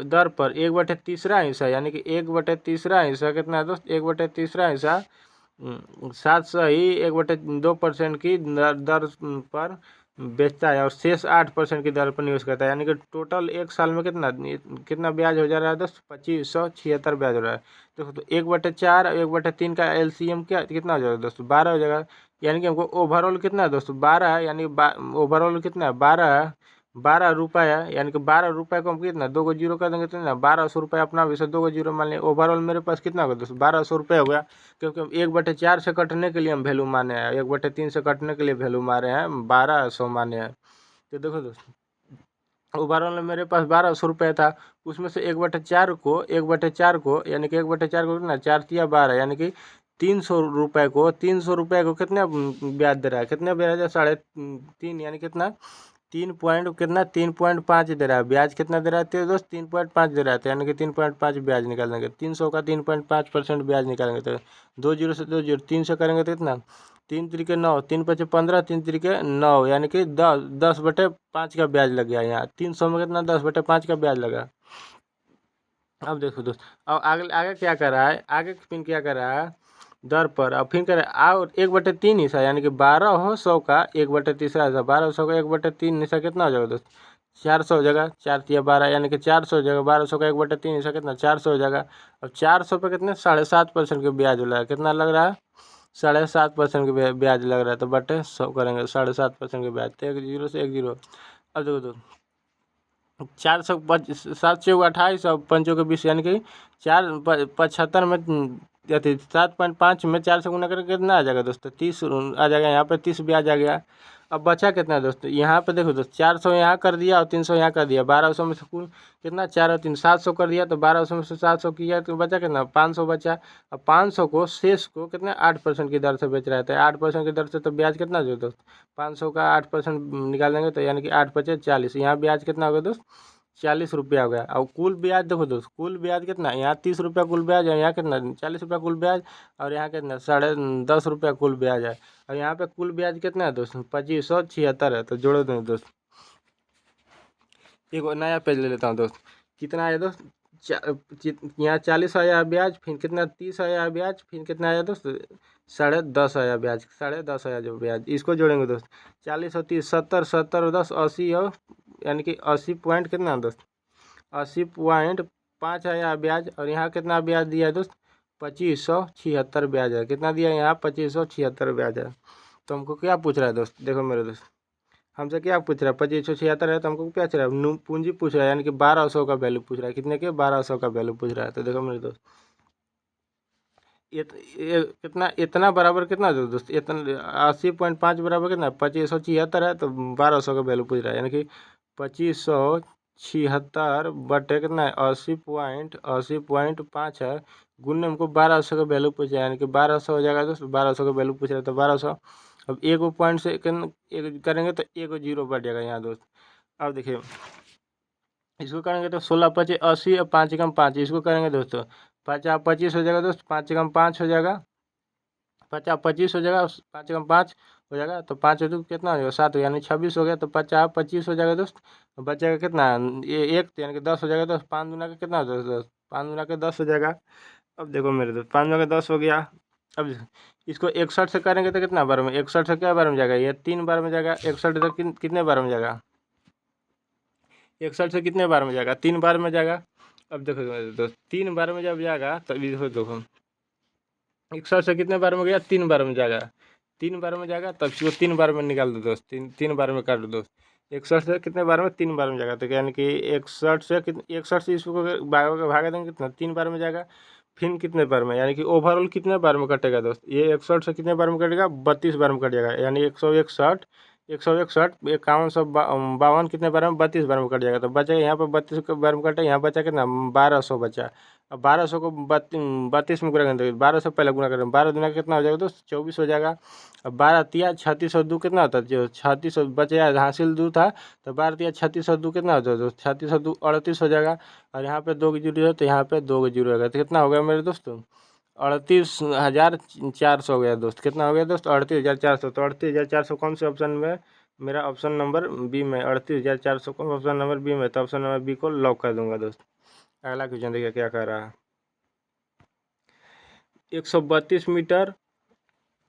दर पर 1/3 हिस्सा, यानी कि 1/3 हिस्सा कितना है दोस्त, 1/3 हिस्सा 7.1/2% की दर पर बेचता है, और शेष 8% की दर पर निवेश करता है, यानी कि टोटल एक साल में कितना कितना ब्याज हो जा रहा है दोस्त, 2576 ब्याज हो रहा है। देखो तो 1/4 1/3 का एलसीएम क्या कितना हो जाएगा दोस्तों, 12 हो जाएगा, यानी कि हमको ओवरऑल कितना है दोस्तों 12 है, यानी ओवरऑल कितना है 12 रुपये है, यानी कि 12 रुपये को हम कितना 2 को जीरो कर देंगे तो ना 1200 रुपये अपना वैसे 2 को जीरो मान लिया, ओवरऑल मेरे पास कितना होगा दोस्तों 1200 रुपये हो गया, क्योंकि हम 1/4 से कटने के लिए हम वैल्यू माने हैं, 1/3 से कटने के लिए वैल्यू मारे हैं 1200 माने हैं। तो देखो दोस्तों ओवरऑल में मेरे पास 1200 रुपये था, उसमें से 1/4 को यानी कि 1/4 को कितना 4×3 = 12, यानी कि 300 रुपये को कितना ब्याज दे रहा है, कितना ब्याज है 3.5, यानी कितना 3.5 दे रहा है ब्याज, कितना दे रहा है दोस्त 3.5 दे रहा है, यानी कि 3.5 ब्याज निकाल देंगे, 300 का 3.5% ब्याज निकालेंगे, तो 2 जीरो से 2 जीरो 3 से करेंगे तो कितना 3×3 = 9, 3×5 = 15, 3×3 = 9, यानी कि 10/5 का ब्याज लग गया, यहाँ 300 में कितना 10/5 का ब्याज लगा। अब देखो दोस्त अब आगे आगे क्या कर रहा है, आगे फिर क्या कर रहा है दर पर, अब फिर करे और 1/3 हिस्सा, यानी कि 1200 का 1/3 हिस्सा, 1200 का 1/3 हिस्सा कितना हो जाएगा दोस्त 400 हो जाएगा, 4×3 = 12, यानी कि 400 हो जाएगा, 1200 का 1/3 हिस्सा कितना 400 हो जाएगा। अब 400 पे कितने 7.5% के ब्याज लग रहा है, कितना लग रहा है 7.5% के ब्याज लग रहा है, तो बटे 100 करेंगे 7.5% के ब्याज, तो 1 जीरो से 1 जीरो। अब देखो तो 7×7 = 28 और 5×20, यानी कि 4×75 में अथी 7.5 में 4 से गुना करके कितना आ जाएगा दोस्तों 30 आ जाएगा, यहाँ पे 30 ब्याज आ गया। अब बचा कितना है दोस्तों, यहाँ पे देखो दोस्तों 400 यहाँ कर दिया और 300 यहाँ कर दिया, 1200 में से कुल कितना 4 और 3 700 कर दिया, तो 1200 में से 700 किया तो बचा कितना 500 बचा। अब 500 को शेष को कितना 8% की दर से बेच रहा है, तो 8% की दर से तो ब्याज कितना जो दोस्त 500 का 8% निकाल देंगे, तो यानी कि 8×5 = 40, यहाँ ब्याज कितना होगा दोस्त ₹40 हो गया। और कुल ब्याज देखो दोस्त, कुल ब्याज कितना, यहाँ ₹30 कुल ब्याज है, यहाँ कितना ₹40 कुल ब्याज, और यहाँ कितना ₹10.5 कुल ब्याज है। और यहाँ पे कुल ब्याज कितना है दोस्त, 2576 है। तो जोड़ो दो दोस्त, एक और नया पेज ले लेता हूँ दोस्त। कितना आया दोस्त, यहाँ 40 आया ब्याज, फिर कितना 30 आया ब्याज, फिर कितना आया दोस्त 10.5 आया ब्याज, 10.5 आया जो ब्याज, इसको जोड़ेंगे दोस्त। 40 और 30 70, 70 और 10 80, और यानी कि 80 पॉइंट कितना दोस्त, 80.5 आया ब्याज। और यहाँ कितना ब्याज दिया है दोस्त, 2576 ब्याज है। कितना दिया है यहाँ, 2576 ब्याज है। तो हमको क्या पूछ रहा है दोस्त, देखो मेरे दोस्त, हमसे क्या पूछ रहा है, 2576 है, तो हमको क्या पूछ रहा है, पूंजी पूछ रहा है, यानी कि 1200 का वैल्यू पूछ रहा है। कितने के, 1200 का वैल्यू पूछ रहा है। तो देखो मेरे दोस्त, ये कितना, इतना बराबर कितना दोस्त, इतना 80.5 बराबर कितना, 2576 है। तो 1200 का वैल्यू पूछ रहा है, यानी कि 2576 बटे कितना है, 80.5 है, गुणने हमको 1200 का वैल्यू पूछा है, यानी कि 1200 हो जाएगा दोस्त। 1200 का वैल्यू पूछ रहा है तो 1200। अब एक पॉइंट से एक करेंगे तो एक जीरो बढ़ जाएगा यहाँ दोस्त। अब देखिए, इसको करेंगे तो 16 25 80 और 5 एकम 5, इसको करेंगे दोस्तों, 50 25 हो जाएगा दोस्त, 5 एकम 5 हो जाएगा, 50 25 हो जाएगा, 5 एकम 5 हो जाएगा। तो 5 हो तो कितना हो जाएगा, 7 हो, यानी 26 हो गया। तो 50 25 हो जाएगा दोस्त, बचेगा कितना, ये एक, यानी कि 10 हो जाएगा दोस्त। 5 गुना का कितना होता है दोस्त, 5 गुना के 10 हो जाएगा। अब देखो मेरे दोस्त, 5 गुना के 10 हो गया। अब इसको 61 से करेंगे तो कितना बार में, 61 से क्या बार में जाएगा, ये 3 बार में जाएगा। 61 से कितने बार में जाएगा, 61 से कितने बार में जाएगा, 3 बार में जाएगा। अब देखो मेरे दोस्त, 3 बार में जब जाएगा तब देखो 61 से कितने बार में गया, 3 बार में जाएगा। 3 बार में जाएगा, तब इसको 3 बार में निकाल दो दोस्त, 3 बार में काट दो दोस्त। 61 से कितने बार में, 3 बार में जाएगा। तो यानी कि 61 से कितने, 61 से इसको भागा देंगे कितना, 3 बार में जाएगा। फिर कितने बार में, यानी कि ओवरऑल कितने बार में कटेगा दोस्त, ये 61 से कितने बार में कटेगा, 32 बार में कट जाएगा। यानी 161, 161 5152 कितने बार में, 32 बार में कट जाएगा। तो बचेगा यहाँ पर 32 के बार में कटे, यहाँ बचा कितना, 1200 बचा। अब 1200 को 32 में गुना करेंगे, 12 से पहले गुना करेंगे, 12 दुना कितना हो जाएगा दोस्त, 24 हो जाएगा। अब 12 तिया 36 और 2 कितना होता है, जो 36 बचे हासिल 2 था, तो 12 तिया 36 और 2 कितना होता है दोस्त, 36 और 2 38 हो जाएगा। और यहाँ पे 2 की जीरो है, तो यहाँ पे 2 की जीरो होगा। तो कितना हो गया मेरे दोस्तों, 38,400 हो गया दोस्त। कितना हो गया दोस्त, 38,400। तो 38,400 कौन से ऑप्शन में, मेरा ऑप्शन नंबर बी में 38,400 कौन ऑप्शन नंबर बी में। तो ऑप्शन नंबर बी को लॉक कर दूंगा दोस्त। अगला क्वेश्चन देखिए क्या कह रहा है, 132 मीटर,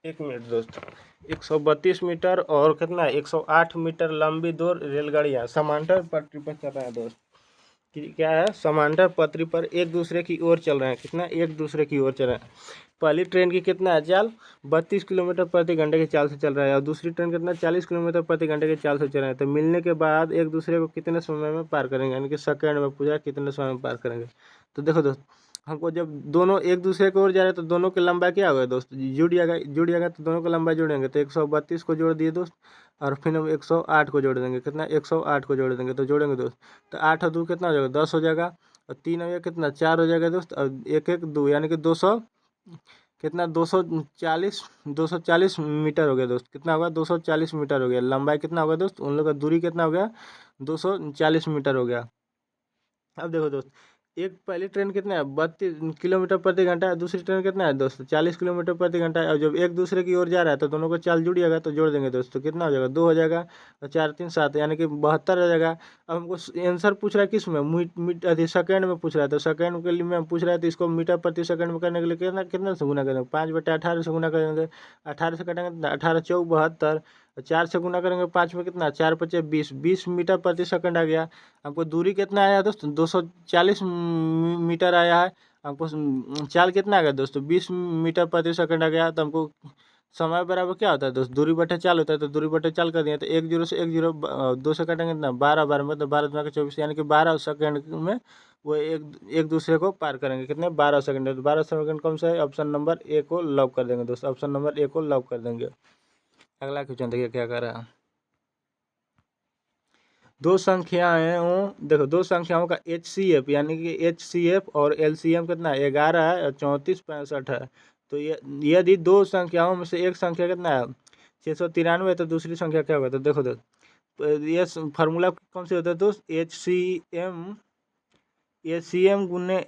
एक मिनट दोस्त, 132 मीटर और कितना 108 मीटर लंबी दो रेलगाड़ियां समांतर पटरी पर चल रहा है दोस्त। क्या है, समांतर पटरी पर एक दूसरे की ओर चल रहे हैं। कितना, एक दूसरे की ओर चल रहे हैं। पहली ट्रेन की कितना है चाल, 32 किलोमीटर प्रति घंटे की चाल से चल रहा है, और दूसरी ट्रेन कितना 40 किलोमीटर प्रति घंटे की चाल से चल रहा है। तो मिलने के बाद एक दूसरे को कितने समय में पार करेंगे, यानी कि सेकंड में पूछा कितने समय में पार करेंगे। तो देखो दोस्त, हमको जब दोनों एक दूसरे की ओर जा रहे हैं तो दोनों की लंबाई क्या होगा दोस्त, जुड़ जाएगा। तो दोनों की लंबाई जोड़ेंगे तो 132 को जोड़ दिए दोस्त, और फिर हम 108 को जोड़ देंगे। कितना, 108 को जोड़ देंगे, तो जोड़ेंगे दोस्त। तो 8 और 2 कितना हो जाएगा, 10 हो जाएगा। और 3 हो गया कितना, 4 हो जाएगा दोस्त। और एक एक 2, यानी कि 200 कितना, 240 मीटर हो गया दोस्त। कितना होगा, 240 मीटर हो गया। लंबाई कितना होगा दोस्त, उन लोग का दूरी कितना हो गया, 240 मीटर हो गया। अब देखो दोस्त, एक पहली ट्रेन कितना है, 32 किलोमीटर प्रति घंटा है, दूसरी ट्रेन कितना है दोस्त, 40 किलोमीटर प्रति घंटा है। और जब एक दूसरे की ओर जा रहा है तो दोनों को चाल जुड़िएगा, तो जोड़ देंगे दोस्त। तो कितना हो जाएगा, 2 हो जाएगा, और 4 3 7, यानी कि 72 हो जाएगा। अब हमको आंसर पूछ रहा है किस में, सेकंड में पूछ रहा है। तो सेकंड के लिए में पूछ रहा है, तो इसको मीटर प्रति सेकंड में करने के लिए कितना कितना से गुना करेंगे, 5/18 से गुना करेंगे। 18 से कटेंगे 18 चौक 72, 4 से गुना करेंगे 5 में कितना, 4 5 20, 20 मीटर प्रति सेकंड आ गया। हमको दूरी कितना आया दोस्त, 240 मीटर आया है। हमको चाल कितना आ गया दोस्तों, 20 मीटर प्रति सेकंड आ गया। तो हमको समय बराबर क्या होता है दोस्त, दूरी बटे चाल होता है। तो दूरी बटे चाल कर दिए, तो 1 जीरो से 1 जीरो, 2 से काटेंगे कितना, 12 बार में, तो 12 दूना के 24, यानी कि 12 सेकंड में वो एक एक दूसरे को पार करेंगे। कितने, 12 सेकंड। तो 12 सेकंड कौन सा है, ऑप्शन नंबर ए को लॉक कर देंगे दोस्त। ऑप्शन नंबर ए को लॉक कर देंगे। अगला क्वेश्चन देखिए क्या कर रहा है, दो संख्याओं, देखो दो संख्याओं का HCF, यानी कि HCF और LCM कितना है, 11 है और 34 65 है। तो ये यदि दो संख्याओं में से एक संख्या कितना है, 693, तो दूसरी संख्या क्या होगा। तो देखो ये फार्मूला कौन से होता है दोस्त? HCM गुने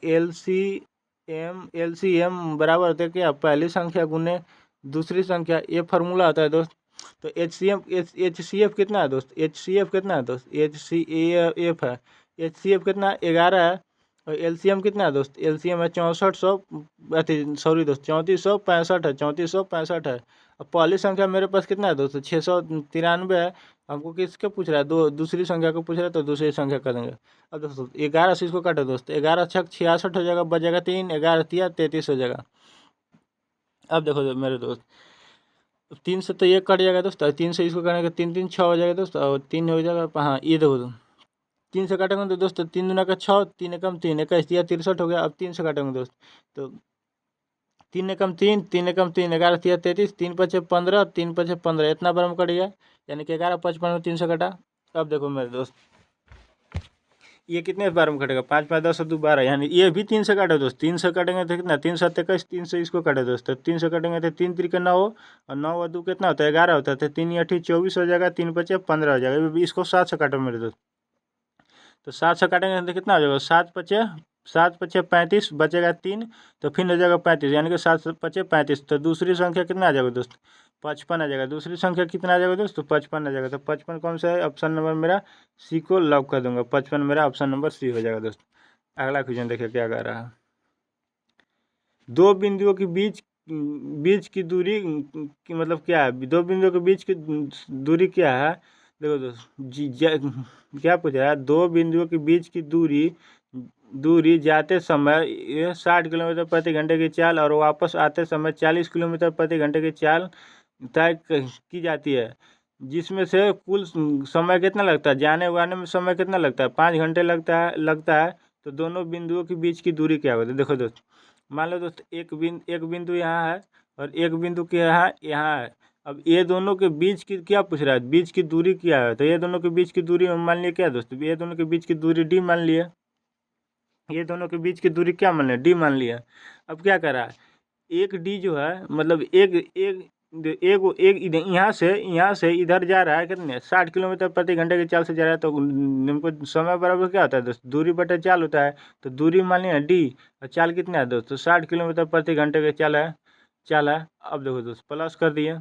LCM बराबर होता है क्या? पहली संख्या गुने दूसरी संख्या, ये फार्मूला आता है दोस्त। तो HCF कितना है दोस्त? HCF कितना है दोस्त? HCF है, HCF कितना? 11 है। और LCM कितना है दोस्त? LCM है 6400, सॉरी दोस्त 3465 है, 3465 है। अब पहली संख्या मेरे पास कितना है दोस्त? 693 है। हमको किसके पूछ रहा है? दूसरी संख्या को पूछ रहा है, तो दूसरी संख्या कर देंगे। अब दोस्तों 11 से इसको काटो दोस्त, 11 छक 66 हो जाएगा, बचेगा 3, 11 तिया 33 हो जाएगा। अब देखो मेरे दोस्त, 3 से तो ये कट जाएगा दोस्त, 3 से इसको काटेंगे 3 3 6 हो जाएगा दोस्त, और 3 हो जाएगा। हाँ ये देखो दोस्त, 3 से काटेंगे तो दोस्त 3 दूना का 6, 3 एकम 3, 21 तिया 63 हो गया। अब 3 से काटेंगे दोस्त, तो 3 एकम 3, 3 एकम 3, 11 तिया 33, 3 पचे 15, 3 पचे 15, इतना बार में कट गया, यानी कि 11 55 में 3 से कटा। अब देखो मेरे दोस्त, ये कितने बार में कटेगा? 5 5 10 2 12, यानी ये भी 3 से काटे दोस्त। 3 से कटेंगे तो कितना? 3 7 21, 3 से इसको काटे दोस्त, 3 से कटेंगे तो 3 3 9, और 9 और 2 कितना होता है? 11 होता है। तो 3 8 24 हो जाएगा, 3 5 15 हो जाएगा। इसको 7 से काटो मेरे दोस्त, तो 7 से काटेंगे तो कितना हो जाएगा? 7 पचे 35, बचेगा 3, तो फिर हो जाएगा 35, यानी कि 7 पचे 35। तो दूसरी संख्या कितना आ जाएगा दोस्त? 55 आ जाएगा। दूसरी संख्या कितना आ जाएगा दोस्त? तो 55 आ जाएगा। तो 55 कौन सा है? ऑप्शन नंबर मेरा सी को लॉक कर दूंगा। 55 मेरा ऑप्शन नंबर सी हो जाएगा दोस्त। अगला क्वेश्चन देखिए क्या कर रहा है। दो बिंदुओं के बीच बीच की दूरी की मतलब क्या है? दो बिंदुओं के बीच की दूरी क्या है? देखो दोस्त क्या पूछ रहा है? दो बिंदुओं के बीच की दूरी दूरी जाते समय 60 किलोमीटर प्रति घंटे की चाल और वापस आते समय 40 किलोमीटर प्रति घंटे की चाल तय की जाती है, जिसमें से कुल समय कितना लगता है? जाने आने में समय कितना लगता है? 5 घंटे लगता है। तो दोनों बिंदुओं के बीच की दूरी क्या होती है? देखो दोस्त, मान लो दोस्त एक बिंदु यहाँ है और एक बिंदु के यहाँ है। अब ये दोनों के बीच की क्या पूछ रहा है? बीच की दूरी क्या है? तो ये दोनों के बीच की दूरी मान लिया क्या दोस्त? ये दोनों के बीच की दूरी डी मान लिया। ये दोनों के बीच की दूरी क्या मान लिया? डी मान लिया। अब क्या कर रहा है? एक डी जो है, मतलब एक एक यहाँ से इधर जा रहा है, कितने 60 किलोमीटर प्रति घंटे की चाल से जा रहा है। तो हमको समय बराबर क्या होता है दोस्त? दूरी बटे चाल होता है। तो दूरी मान लिया डी, और चाल कितना है दोस्त? तो 60 किलोमीटर प्रति घंटे की चाल है। अब देखो दोस्त, प्लस कर दिए।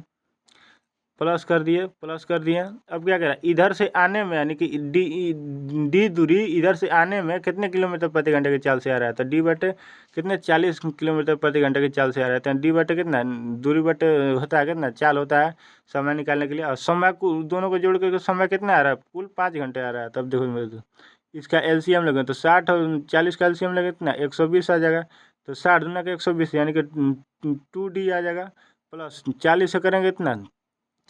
अब क्या करें? इधर से आने में, यानी कि डी दूरी इधर से आने में कितने किलोमीटर प्रति घंटे की चाल से आ रहा है? तो डी बटे कितने 40 किलोमीटर प्रति घंटे की चाल से आ रहा है। तो डी बटे कितना? दूरी बटे होता है कितना? चाल होता है समय निकालने के लिए। और समय को दोनों को जोड़ के समय कितना आ रहा है? कुल 5 घंटे आ रहा है। तब देखो मेरे तो इसका एलसीएम लगे तो 60 और 40 का एलसीएम लगे कितना? 120 आ जाएगा। तो 60 दूना का 120, यानी कि 2D आ जाएगा। प्लस 40 से करेंगे कितना?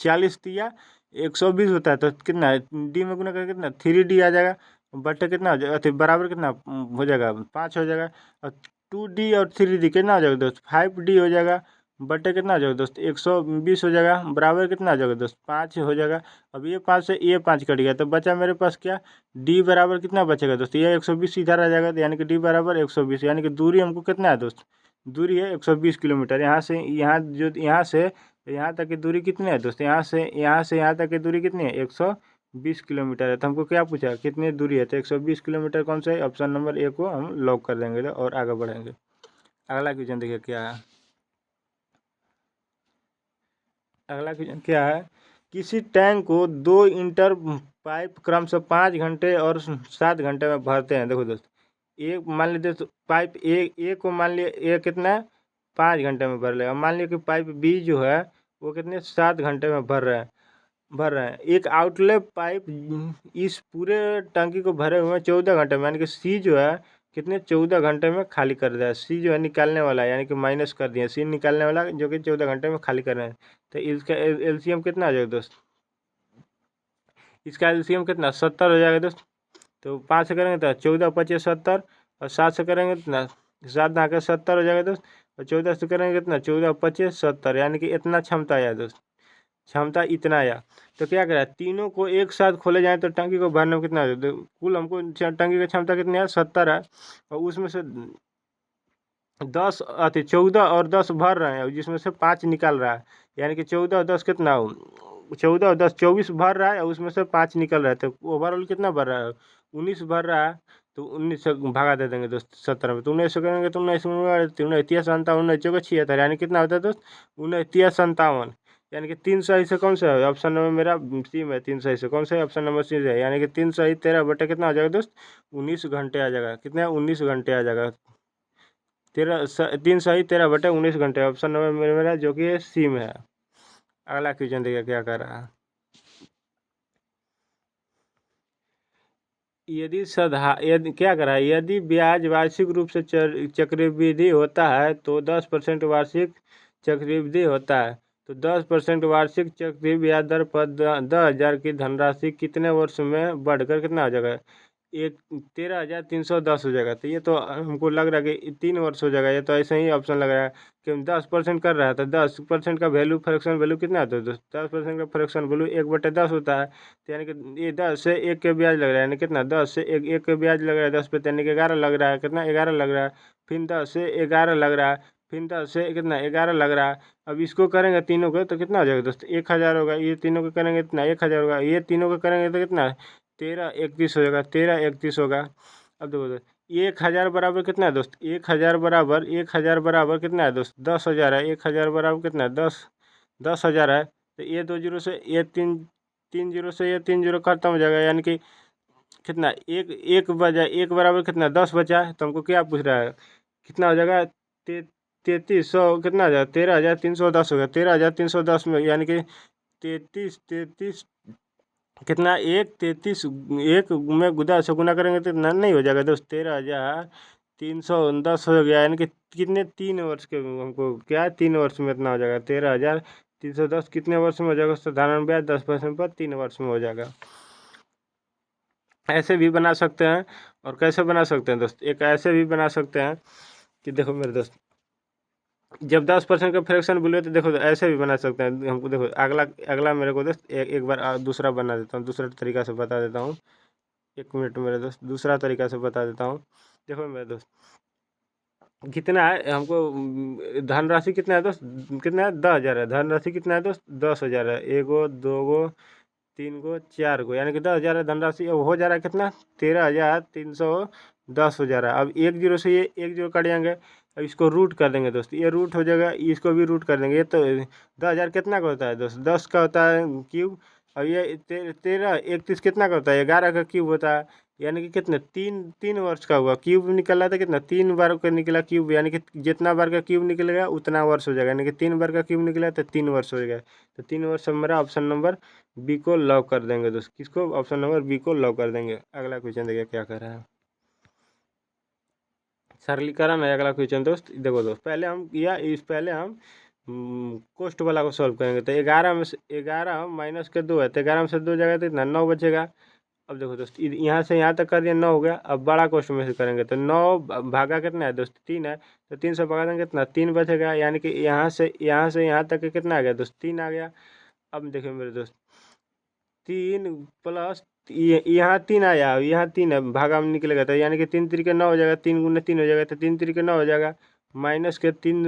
40 दिया 120 होता है। तो कितना है? डी में गुना करके कितना? 3D आ जाएगा। बटे कितना हो जाएगा? बराबर कितना हो जाएगा? 5 हो जाएगा। और 2D और 3D कितना हो जाएगा दोस्त? 5D हो जाएगा। बटे कितना हो जाएगा दोस्त? 120 हो जाएगा। बराबर कितना हो जाएगा दोस्त? 5 हो जाएगा। अब ये 5 से ये 5 कट गया, तो बचा मेरे पास क्या? डी बराबर कितना बचेगा दोस्त? ये 120 इधर आ जाएगा, तो यानी कि डी बराबर 120, यानी कि दूरी हमको कितना है दोस्त? दूरी है 120 किलोमीटर। यहाँ से यहाँ तक की दूरी कितनी है दोस्त? यहाँ से यहाँ तक की दूरी कितनी है? 120 किलोमीटर है। तो हमको क्या पूछा? कितनी दूरी है? तो 120 किलोमीटर कौन सा है? ऑप्शन नंबर ए को हम लॉक कर देंगे और आगे बढ़ेंगे। अगला क्वेश्चन देखिए क्या है। अगला क्वेश्चन क्या है? किसी टैंक को 2 इंटर पाइप क्रम से 5 घंटे और 7 घंटे में भरते हैं। देखो दोस्त, एक मान लीजिए तो पाइप ए को मान लिया ए कितना है? 5 घंटे में भर लेगा। मान लिया कि पाइप बी जो है वो कितने 7 घंटे में भर रहे हैं। एक आउटलेट पाइप इस पूरे टंकी को भरे हुए 14 घंटे में, यानी कि सी जो है कितने 14 घंटे में खाली कर दिया। सी जो है निकालने वाला है, यानी कि माइनस कर दिया, सी निकालने वाला जो कि 14 घंटे में खाली कर रहे हैं। तो इसका एलसीएम कितना आ जाएगा दोस्त? इसका एलसीएम कितना? 70 हो जाएगा दोस्त। तो 5 से करेंगे तो 14 25 70, और 7 से करेंगे कितना? 7 ना के 70 हो जाएगा दोस्त। और 14 से करेंगे कितना? 14 25 70, यानी कि इतना क्षमता आया दोस्त। क्षमता इतना आया। तो क्या करा? तीनों को एक साथ खोले जाए तो टंकी को भरने में कितना? तो कुल हमको टंकी की क्षमता कितनी है? 70 है। और उसमें से 14 और 10 भर रहे हैं, जिसमें से 5 निकाल रहा है, यानी कि 14 और 10 कितना हो? 14 और 10, 24 भर रहा है, उसमें से 5 निकल रहा है, तो ओवरऑल कितना भर रहा है? 19 भर रहा है। तो 19 से भागा दे देंगे दोस्त 17 में, तो 19 से करेंगे तो 19 19 30 57 19 चौके 76, यानी कितना होता है दोस्त? 19 30 57, यानी कि 3 सही से कौन सा है? ऑप्शन नंबर मेरा सी में 3 सही से कौन सा है? ऑप्शन नंबर सी है, यानी कि 3 सही 13 बटे कितना आ जाएगा दोस्त? 19 घंटे आ जाएगा। कितना? 19 घंटे आ जाएगा। 3 सही 13 बटे 19 घंटे, ऑप्शन नंबर मेरा जो कि सी में है। अगला क्वेश्चन देखिए क्या कर रहा है। यदि क्या करा है, यदि ब्याज वार्षिक रूप से चक्रवृद्धि होता है तो 10% वार्षिक चक्रवृद्धि होता है, तो 10% वार्षिक चक्रवृद्धि ब्याज दर पर 10,000 की धनराशि कितने वर्ष में बढ़कर कितना हो जाएगा? एक 13,310 हो जाएगा। तो ये तो हमको लग रहा है कि 3 वर्ष हो जाएगा, ये तो ऐसे ही ऑप्शन लग रहा है कि 10% कर रहा है, तो 10% का वैल्यू फ्रैक्शन वैल्यू कितना होता है दोस्त? 10% का फ्रैक्शन वैल्यू 1/10 होता है, तो यानी कि ये 10 से 1 के ब्याज लग रहा है, यानी कितना? 10 से 1 के ब्याज लग रहा है 10 पे, यानी कि 11 लग रहा है। कितना? 11 लग रहा है। फिर 10 से 11 लग रहा है, फिर 10 से कितना? 11 लग रहा है। अब इसको करेंगे तीनों को तो कितना हो जाएगा दोस्त? 1,000 होगा। ये तीनों को करेंगे कितना? 1,000 होगा। ये तीनों को करेंगे तो कितना? 13 31 हो जाएगा, 13 31 होगा। अब देखो दोस्त, 1,000 बराबर कितना है दोस्त? 1,000 बराबर कितना है दोस्त? 10,000 है। 1,000 बराबर कितना है? 10,000 है। तो ये 2 जीरो से ये तीन जीरो से ये 3 जीरो खत्म हो जाएगा, यानी कि कितना? एक एक बजा, एक बराबर कितना? 10 बचा है। तो हमको क्या पूछ रहा है? कितना हो जाएगा? 3300 कितना हो जाएगा? 13,310 हो गया। 13,310 में यानी कि 33 कितना? एक 33 एक में गुदा से गुना करेंगे तो इतना नहीं हो जाएगा दोस्त? 13,310 हो गया, यानी कि कितने? 3 वर्ष के हमको क्या है? 3 वर्ष में इतना हो जाएगा। 13,310 कितने वर्ष में हो जाएगा? साधारण ब्याज 10% पर 3 वर्ष में हो जाएगा। ऐसे भी बना सकते हैं। और कैसे बना सकते हैं दोस्त? एक ऐसे भी बना सकते हैं कि देखो मेरे दोस्त, जब 10% का फ्रैक्शन बोले तो देखो ऐसे भी बना सकते हैं हमको। देखो अगला अगला मेरे को दोस्त एक बार दूसरा बना देता हूँ, दूसरा तरीका से बता देता हूँ। 1 मिनट मेरे दोस्त, दूसरा तरीका से बता देता हूँ। देखो मेरे दोस्त, कितना है हमको? धनराशि कितना है दोस्त? कितना है? 10,000 है। धनराशि कितना है दोस्त? 10,000 है। एगो दो गो तीन गो चार गो, यानी कि 10,000 है धनराशि। अब हो जा रहा है कितना? 13,310 हो जा रहा है। अब एक जीरो से ये एक जीरो कट जाएंगे। अब इसको रूट कर देंगे दोस्त, ये रूट हो जाएगा, इसको भी रूट कर देंगे। ये तो 10,000 कितना का होता है दोस्त? 10 का होता है क्यूब। अब ये 13 31 कितना का होता है? 11 का क्यूब होता है। यानी कि कितने? 3 वर्ष का हुआ। क्यूब निकला था कितना? 3 बार का निकला क्यूब, यानी कि जितना बार का क्यूब निकलेगा उतना वर्ष हो जाएगा, यानी कि 3 बार का क्यूब निकला तो 3 वर्ष हो जाएगा। तो 3 वर्ष हमारा ऑप्शन नंबर बी को लॉक कर देंगे दोस्त। किसको? ऑप्शन नंबर बी को लॉक कर देंगे। अगला क्वेश्चन देखिए क्या कर रहा है। सरलीकरण है अगला क्वेश्चन दोस्त। देखो दोस्त, पहले हम कोष्ट वाला को सॉल्व करेंगे। तो 11 में से 11 माइनस के 2 है, तो 11 में से 2 जाएगा तो इतना 9 बचेगा। अब देखो दोस्त, यहाँ से यहाँ तक कर दिया, 9 हो गया। अब बड़ा क्वेश्चन में से करेंगे तो 9 भागा कितना है दोस्त? 3 है। तो 3 से भागा देंगे कितना? 3 बचेगा, यानी कि यहाँ से यहाँ तक के कितना आ गया दोस्त? 3 आ गया। अब देखिए मेरे दोस्त, 3 प्लस यहाँ 3 आया, यहाँ 3 है, भागा में निकलेगा तो यानी कि 3 3 9 हो जाएगा। 3 × 3 हो जाएगा, तो 3 3 9 हो जाएगा। माइनस के 3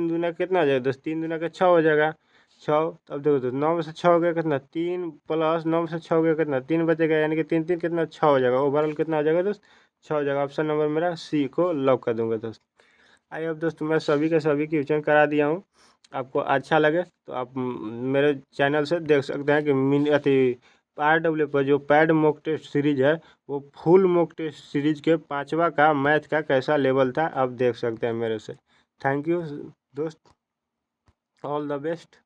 दूना कितना हो जाएगा दोस्त? 3 दूना का 6 हो जाएगा। 6। अब देखो तो 9 में से 6 हो गया कितना? 3 प्लस 9 में से 6 हो गया कितना? 3 बचेगा, यानी कि 3 3 कितना? 6 हो जाएगा। ओवरऑल कितना हो जाएगा दोस्त? 6 हो जाएगा। ऑप्शन नंबर मेरा सी को लॉक कर दूंगा दोस्त। आई होप दोस्त मैं सभी के सभी क्वेश्चन करा दिया हूँ। आपको अच्छा लगे तो आप मेरे चैनल से देख सकते हैं कि मिनी अति RW पर जो पैड मॉक टेस्ट सीरीज है, वो फुल मॉक टेस्ट सीरीज के 5वां का मैथ का कैसा लेवल था आप देख सकते हैं मेरे से। थैंक यू दोस्त, ऑल द बेस्ट।